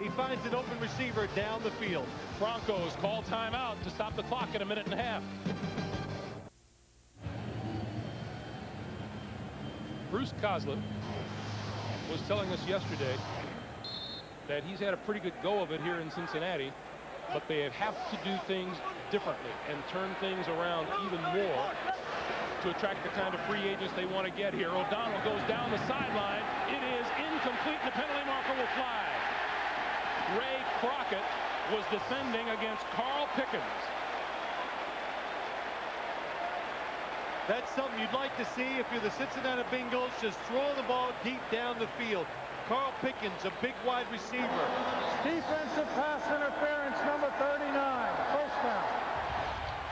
He finds an open receiver down the field. Broncos call timeout to stop the clock at 1.5 minutes. Bruce Coslett was telling us yesterday that he's had a pretty good go of it here in Cincinnati, but they have to do things differently and turn things around even more to attract the kind of free agents they want to get here. O'Donnell goes down the sideline. It is incomplete, and the penalty marker will fly. Ray Crockett was defending against Carl Pickens. That's something you'd like to see if you're the Cincinnati Bengals, just throwing the ball deep down the field. Carl Pickens, a big wide receiver. Defensive pass interference, number 39, first down.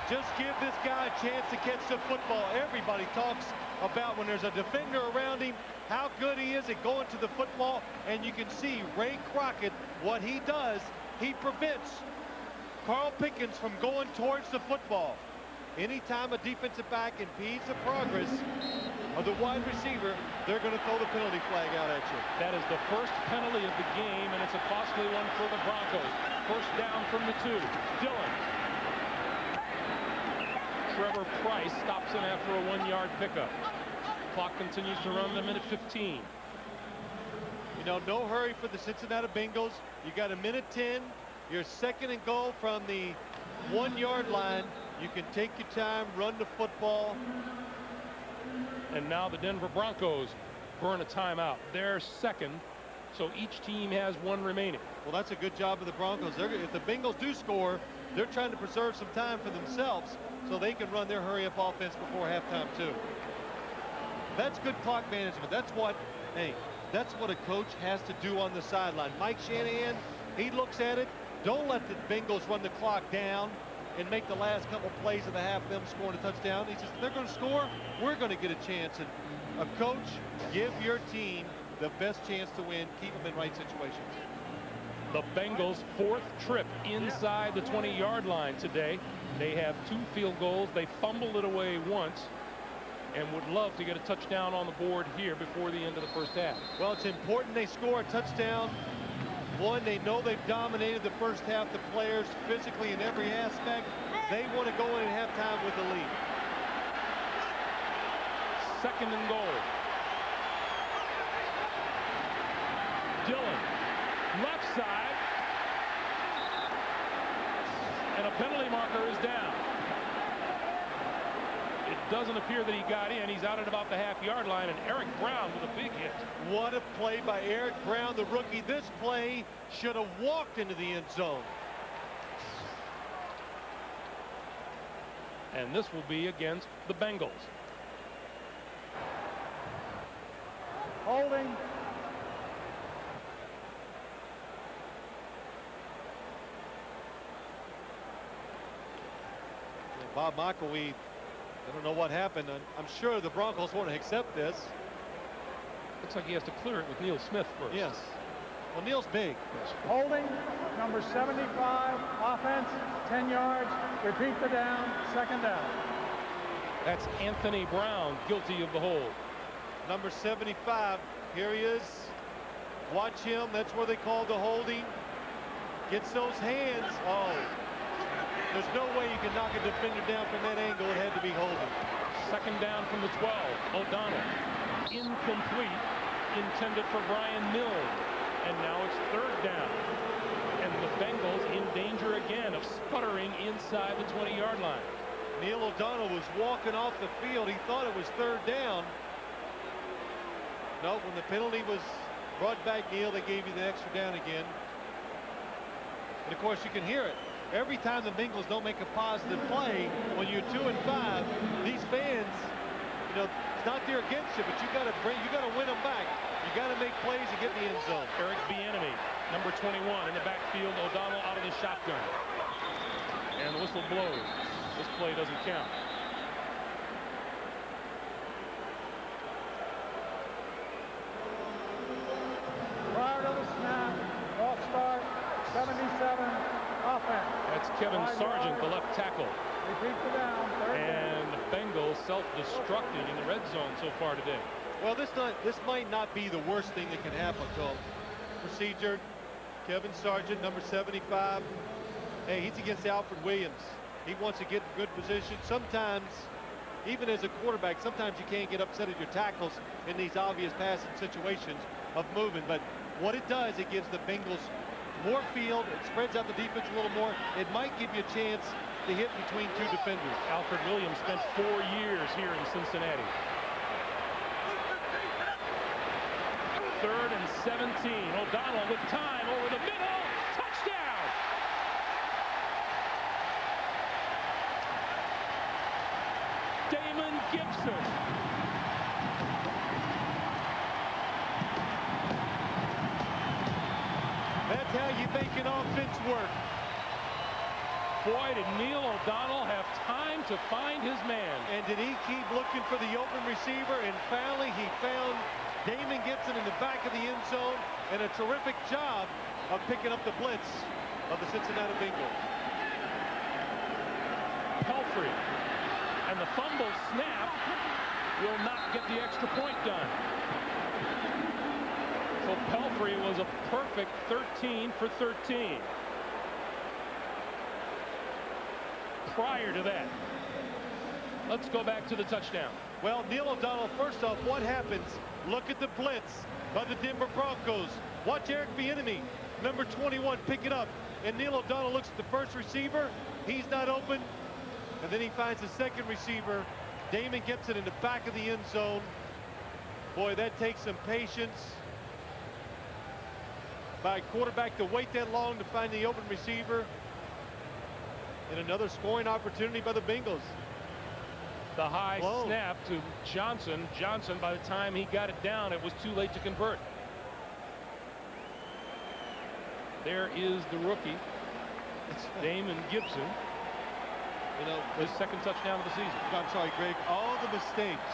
Just give this guy a chance to catch the football. Everybody talks about when there's a defender around him, how good he is at going to the football, and you can see Ray Crockett, what he does, he prevents Carl Pickens from going towards the football. Anytime a defensive back impedes the progress of the wide receiver, they're going to throw the penalty flag out at you. That is the first penalty of the game, and it's a costly one for the Broncos. First down from the 2. Dillon. Trevor Price stops him after a 1-yard pickup. Clock continues to run to 1:15. You know, no hurry for the Cincinnati Bengals. You got 1:10. You're 2nd and goal from the 1-yard line. You can take your time, run the football. And now the Denver Broncos burn a timeout. They're 2nd, so each team has 1 remaining. Well, that's a good job of the Broncos. If the Bengals do score, they're trying to preserve some time for themselves so they can run their hurry-up offense before halftime, too. That's good clock management. That's what a coach has to do on the sideline. Mike Shanahan, he looks at it. Don't let the Bengals run the clock down and make the last couple plays of the half them scoring a touchdown. He says, if they're going to score, we're going to get a chance. And a coach, give your team the best chance to win. Keep them in right situations. The Bengals' 4th trip inside the 20-yard line today. They have 2 field goals. They fumbled it away once and would love to get a touchdown on the board here before the end of the first half. Well, it's important they score a touchdown. One, they know they've dominated the first half. The players physically in every aspect. They want to go in at halftime with the lead. 2nd and goal. Dillon, left side. And a penalty marker is down. It doesn't appear that he got in. He's out at about the half-yard line, and Eric Brown with a big hit. What a play by Eric Brown, the rookie. This play should have walked into the end zone. And this will be against the Bengals. Holding. Bob Michael, I don't know what happened. I'm sure the Broncos want to accept this. Looks like he has to clear it with Neil Smith first. Yes. Well, Neil's big. Holding, number 75, offense, 10 yards. Repeat the down, 2nd down. That's Anthony Brown, guilty of the hold. Number 75, here he is. Watch him. That's where they call the holding. Gets those hands. Oh. There's no way you can knock a defender down from that angle. It had to be holding. 2nd down from the 12. O'Donnell. Incomplete. Intended for Brian Milne. And now it's 3rd down. And the Bengals in danger again of sputtering inside the 20-yard line. Neil O'Donnell was walking off the field. He thought it was 3rd down. No, when the penalty was brought back, Neil, they gave you the extra down again. And of course, you can hear it. Every time the Bengals don't make a positive play, when you're 2 and 5, these fans, you know, it's not there against you, but you got to win them back. You got to make plays and get in the end zone. Eric Bieniemy, number 21 in the backfield. O'Donnell out of the shotgun. And the whistle blows. This play doesn't count. Prior to the snap, false start, 77, offense. That's Kevin Sargent, the left tackle. Repeat the down, third And the Bengals self-destructing in the red zone so far today. Well, this might not be the worst thing that can happen to him. Procedure, Kevin Sargent, number 75. Hey, he's against Alfred Williams. He wants to get in good position. Sometimes, even as a quarterback, sometimes you can't get upset at your tackles in these obvious passing situations of moving. But what it does, it gives the Bengals more field. It spreads out the defense a little more. It might give you a chance to hit between two defenders. Alfred Williams spent 4 years here in Cincinnati. 3rd and 17. O'Donnell with time over the middle. Touchdown! Damon Gibson. That's how you make an offense work. Boy, did Neil O'Donnell have time to find his man. And did he keep looking for the open receiver? And finally, he found Damon Gibson in the back of the end zone, and a terrific job of picking up the blitz of the Cincinnati Bengals. Pelfrey, and the fumble snap will not get the extra point done. So Pelfrey was a perfect 13 for 13. Prior to that, let's go back to the touchdown. Well, Neil O'Donnell, first off, what happens? Look at the blitz by the Denver Broncos. Watch Eric Bieniemy, number 21, pick it up. And Neil O'Donnell looks at the first receiver. He's not open. And then he finds the second receiver, Damon Gibson, in the back of the end zone. Boy, that takes some patience by a quarterback to wait that long to find the open receiver. And another scoring opportunity by the Bengals. The high snap to Johnson. Johnson, by the time he got it down, it was too late to convert. There is the rookie. It's Damon Gibson. You know, his second touchdown of the season. I'm sorry, Greg. All the mistakes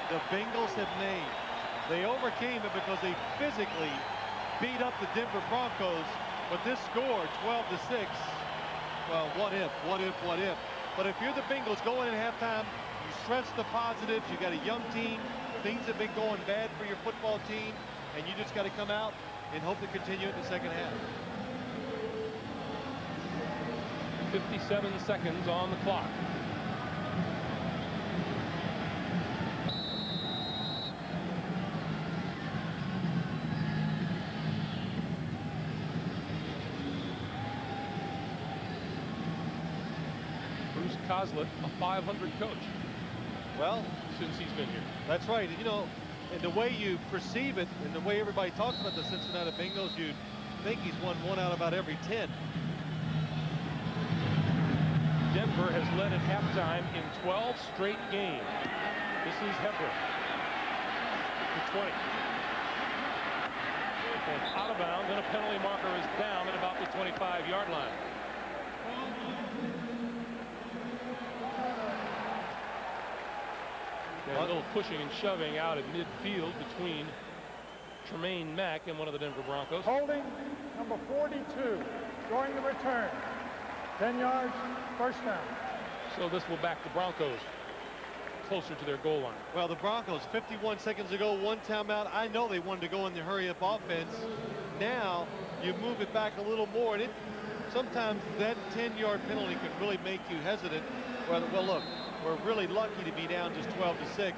the Bengals have made, they overcame it because they physically beat up the Denver Broncos. But this score, 12-6, well, what if? But if you're the Bengals going in halftime, you stress the positives. You got a young team. Things have been going bad for your football team, and you just got to come out and hope to continue it in the second half. 57 seconds on the clock. Bruce Coslett, a 500 coach. Well, since he's been here. That's right. You know, and the way you perceive it and the way everybody talks about the Cincinnati Bengals, you'd think he's won 1 out of about every 10. Denver has led at halftime in 12 straight games. This is Hebron. The 20. And out of bounds, and a penalty marker is down at about the 25-yard line. A little pushing and shoving out at midfield between Tremaine Mack and one of the Denver Broncos. Holding number 42 during the return. 10 yards, first down. So this will back the Broncos closer to their goal line. Well, the Broncos 51 seconds ago, 1 timeout. I know they wanted to go in the hurry-up offense. Now you move it back a little more, and sometimes that 10-yard penalty could really make you hesitant. Well, look, we're really lucky to be down just 12-6.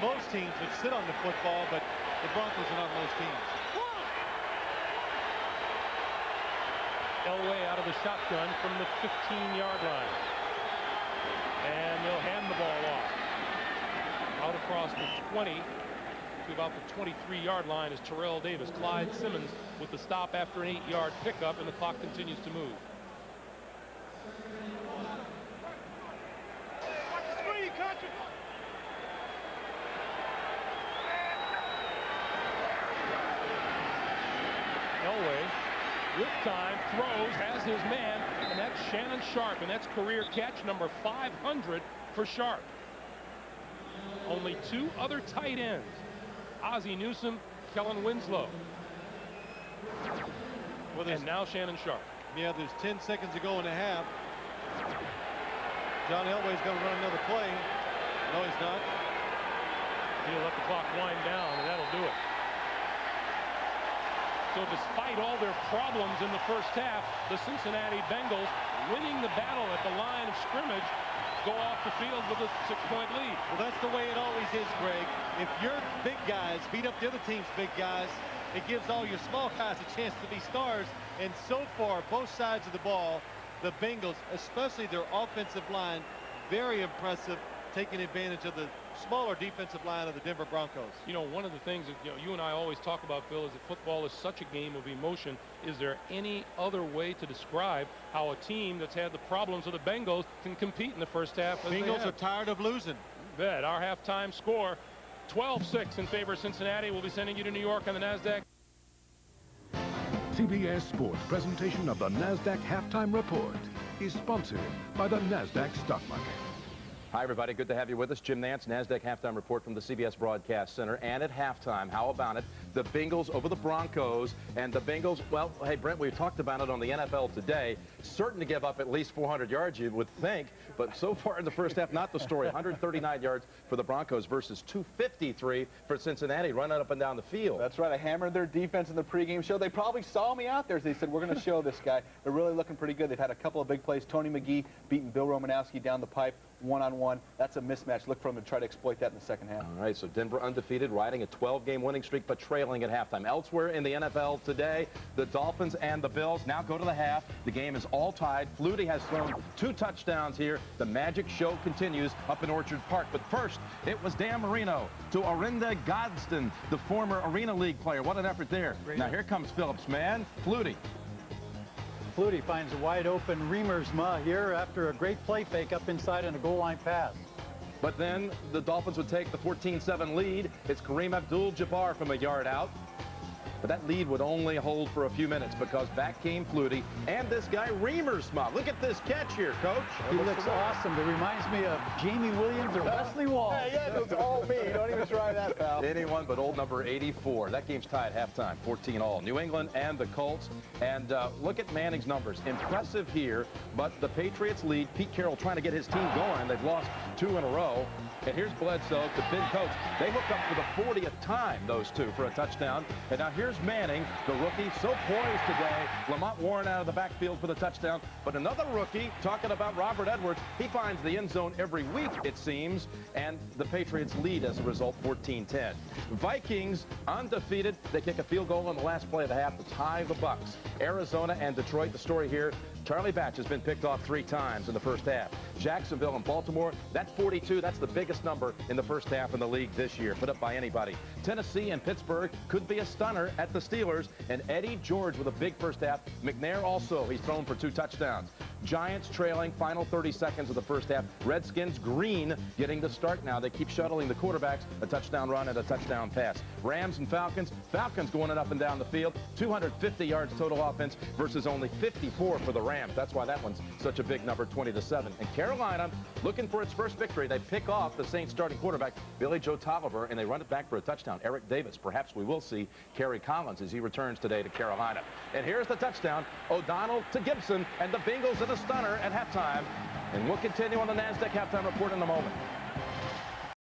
Most teams would sit on the football, but the Broncos are not most teams. Elway out of the shotgun from the 15-yard line. And they'll hand the ball off. Out across the 20 to about the 23-yard line is Terrell Davis. Clyde Simmons with the stop after an 8-yard pickup, and the clock continues to move. Elway, with time, throws, has his man, and that's Shannon Sharp, and that's career catch number 500 for Sharp. Only 2 other tight ends, Ozzie Newsome, Kellen Winslow. Well, and now Shannon Sharp. Yeah, there's 10 seconds to go in the half. John Elway's going to run another play. No, he's not. He'll let the clock wind down, and that'll do it. So despite all their problems in the first half, the Cincinnati Bengals, winning the battle at the line of scrimmage, go off the field with a 6-point lead. Well, that's the way it always is, Greg. If your big guys beat up the other team's big guys, it gives all your small guys a chance to be stars. And so far, both sides of the ball, the Bengals, especially their offensive line, very impressive, taking advantage of the smaller defensive line of the Denver Broncos. You know, one of the things that you and I always talk about, Phil, is that football is such a game of emotion. Is there any other way to describe how a team that's had the problems of the Bengals can compete in the first half? Bengals are tired of losing. Bet. Our halftime score, 12-6 in favor of Cincinnati. We'll be sending you to New York on the NASDAQ. CBS Sports presentation of the NASDAQ Halftime Report is sponsored by the NASDAQ Stock Market. Hi, everybody. Good to have you with us. Jim Nance, NASDAQ Halftime Report from the CBS Broadcast Center. And at halftime, how about it? The Bengals over the Broncos. And the Bengals, well, hey, Brent, we talked about it on the NFL Today. Certain to give up at least 400 yards, you would think. But so far in the first half, not the story. 139 yards for the Broncos versus 253 for Cincinnati, running up and down the field. That's right. I hammered their defense in the pregame show. They probably saw me out there. They said, we're going to show this guy. They're really looking pretty good. They've had a couple of big plays. Tony McGee beating Bill Romanowski down the pipe. One-on-one. That's a mismatch. Look for them to try to exploit that in the second half. All right, so Denver undefeated, riding a 12-game winning streak, but trailing at halftime. Elsewhere in the NFL today, the Dolphins and the Bills now go to the half. The game is all tied. Flutie has thrown 2 touchdowns here. The magic show continues up in Orchard Park. But first, it was Dan Marino to Orinda Gadsden, the former Arena League player. What an effort there. Now here comes Phillips, man. Flutie. Flutie finds a wide open Remersma here after a great play fake up inside and a goal line pass. But then the Dolphins would take the 14-7 lead. It's Kareem Abdul-Jabbar from a yard out. But that lead would only hold for a few minutes because back came Flutie and this guy Remersma. Look at this catch here, Coach. He looks awesome. It reminds me of Jamie Williams or Wesley Wall. Yeah, it's all me. Don't even try that, pal. Anyone but old number 84. That game's tied halftime, 14-all. New England and the Colts. And look at Manning's numbers. Impressive here, but the Patriots lead. Pete Carroll trying to get his team going. They've lost 2 in a row. And here's Bledsoe to Ben Coates. They hooked up for the 40th time, those two, for a touchdown. And now here's Manning, the rookie, so poised today. Lamont Warren out of the backfield for the touchdown. But another rookie, talking about Robert Edwards, he finds the end zone every week, it seems. And the Patriots lead as a result, 14-10. Vikings undefeated. They kick a field goal on the last play of the half to tie the Bucks. Arizona and Detroit, the story here. Charlie Batch has been picked off 3 times in the first half. Jacksonville and Baltimore, that's 42. That's the biggest number in the first half in the league this year, put up by anybody. Tennessee and Pittsburgh could be a stunner at the Steelers. And Eddie George with a big first half. McNair also, he's thrown for 2 touchdowns. Giants trailing, final 30 seconds of the first half. Redskins green getting the start now. They keep shuttling the quarterbacks, a touchdown run and a touchdown pass. Rams and Falcons, Falcons going up and down the field. 250 yards total offense versus only 54 for the Rams. That's why that one's such a big number, 20-7. And Carolina looking for its first victory. They pick off the Saints starting quarterback, Billy Joe Tolliver, and they run it back for a touchdown. Eric Davis. Perhaps we will see Kerry Collins as he returns today to Carolina. And here's the touchdown. O'Donnell to Gibson, and the Bengals in a stunner at halftime. And we'll continue on the NASDAQ Halftime Report in a moment.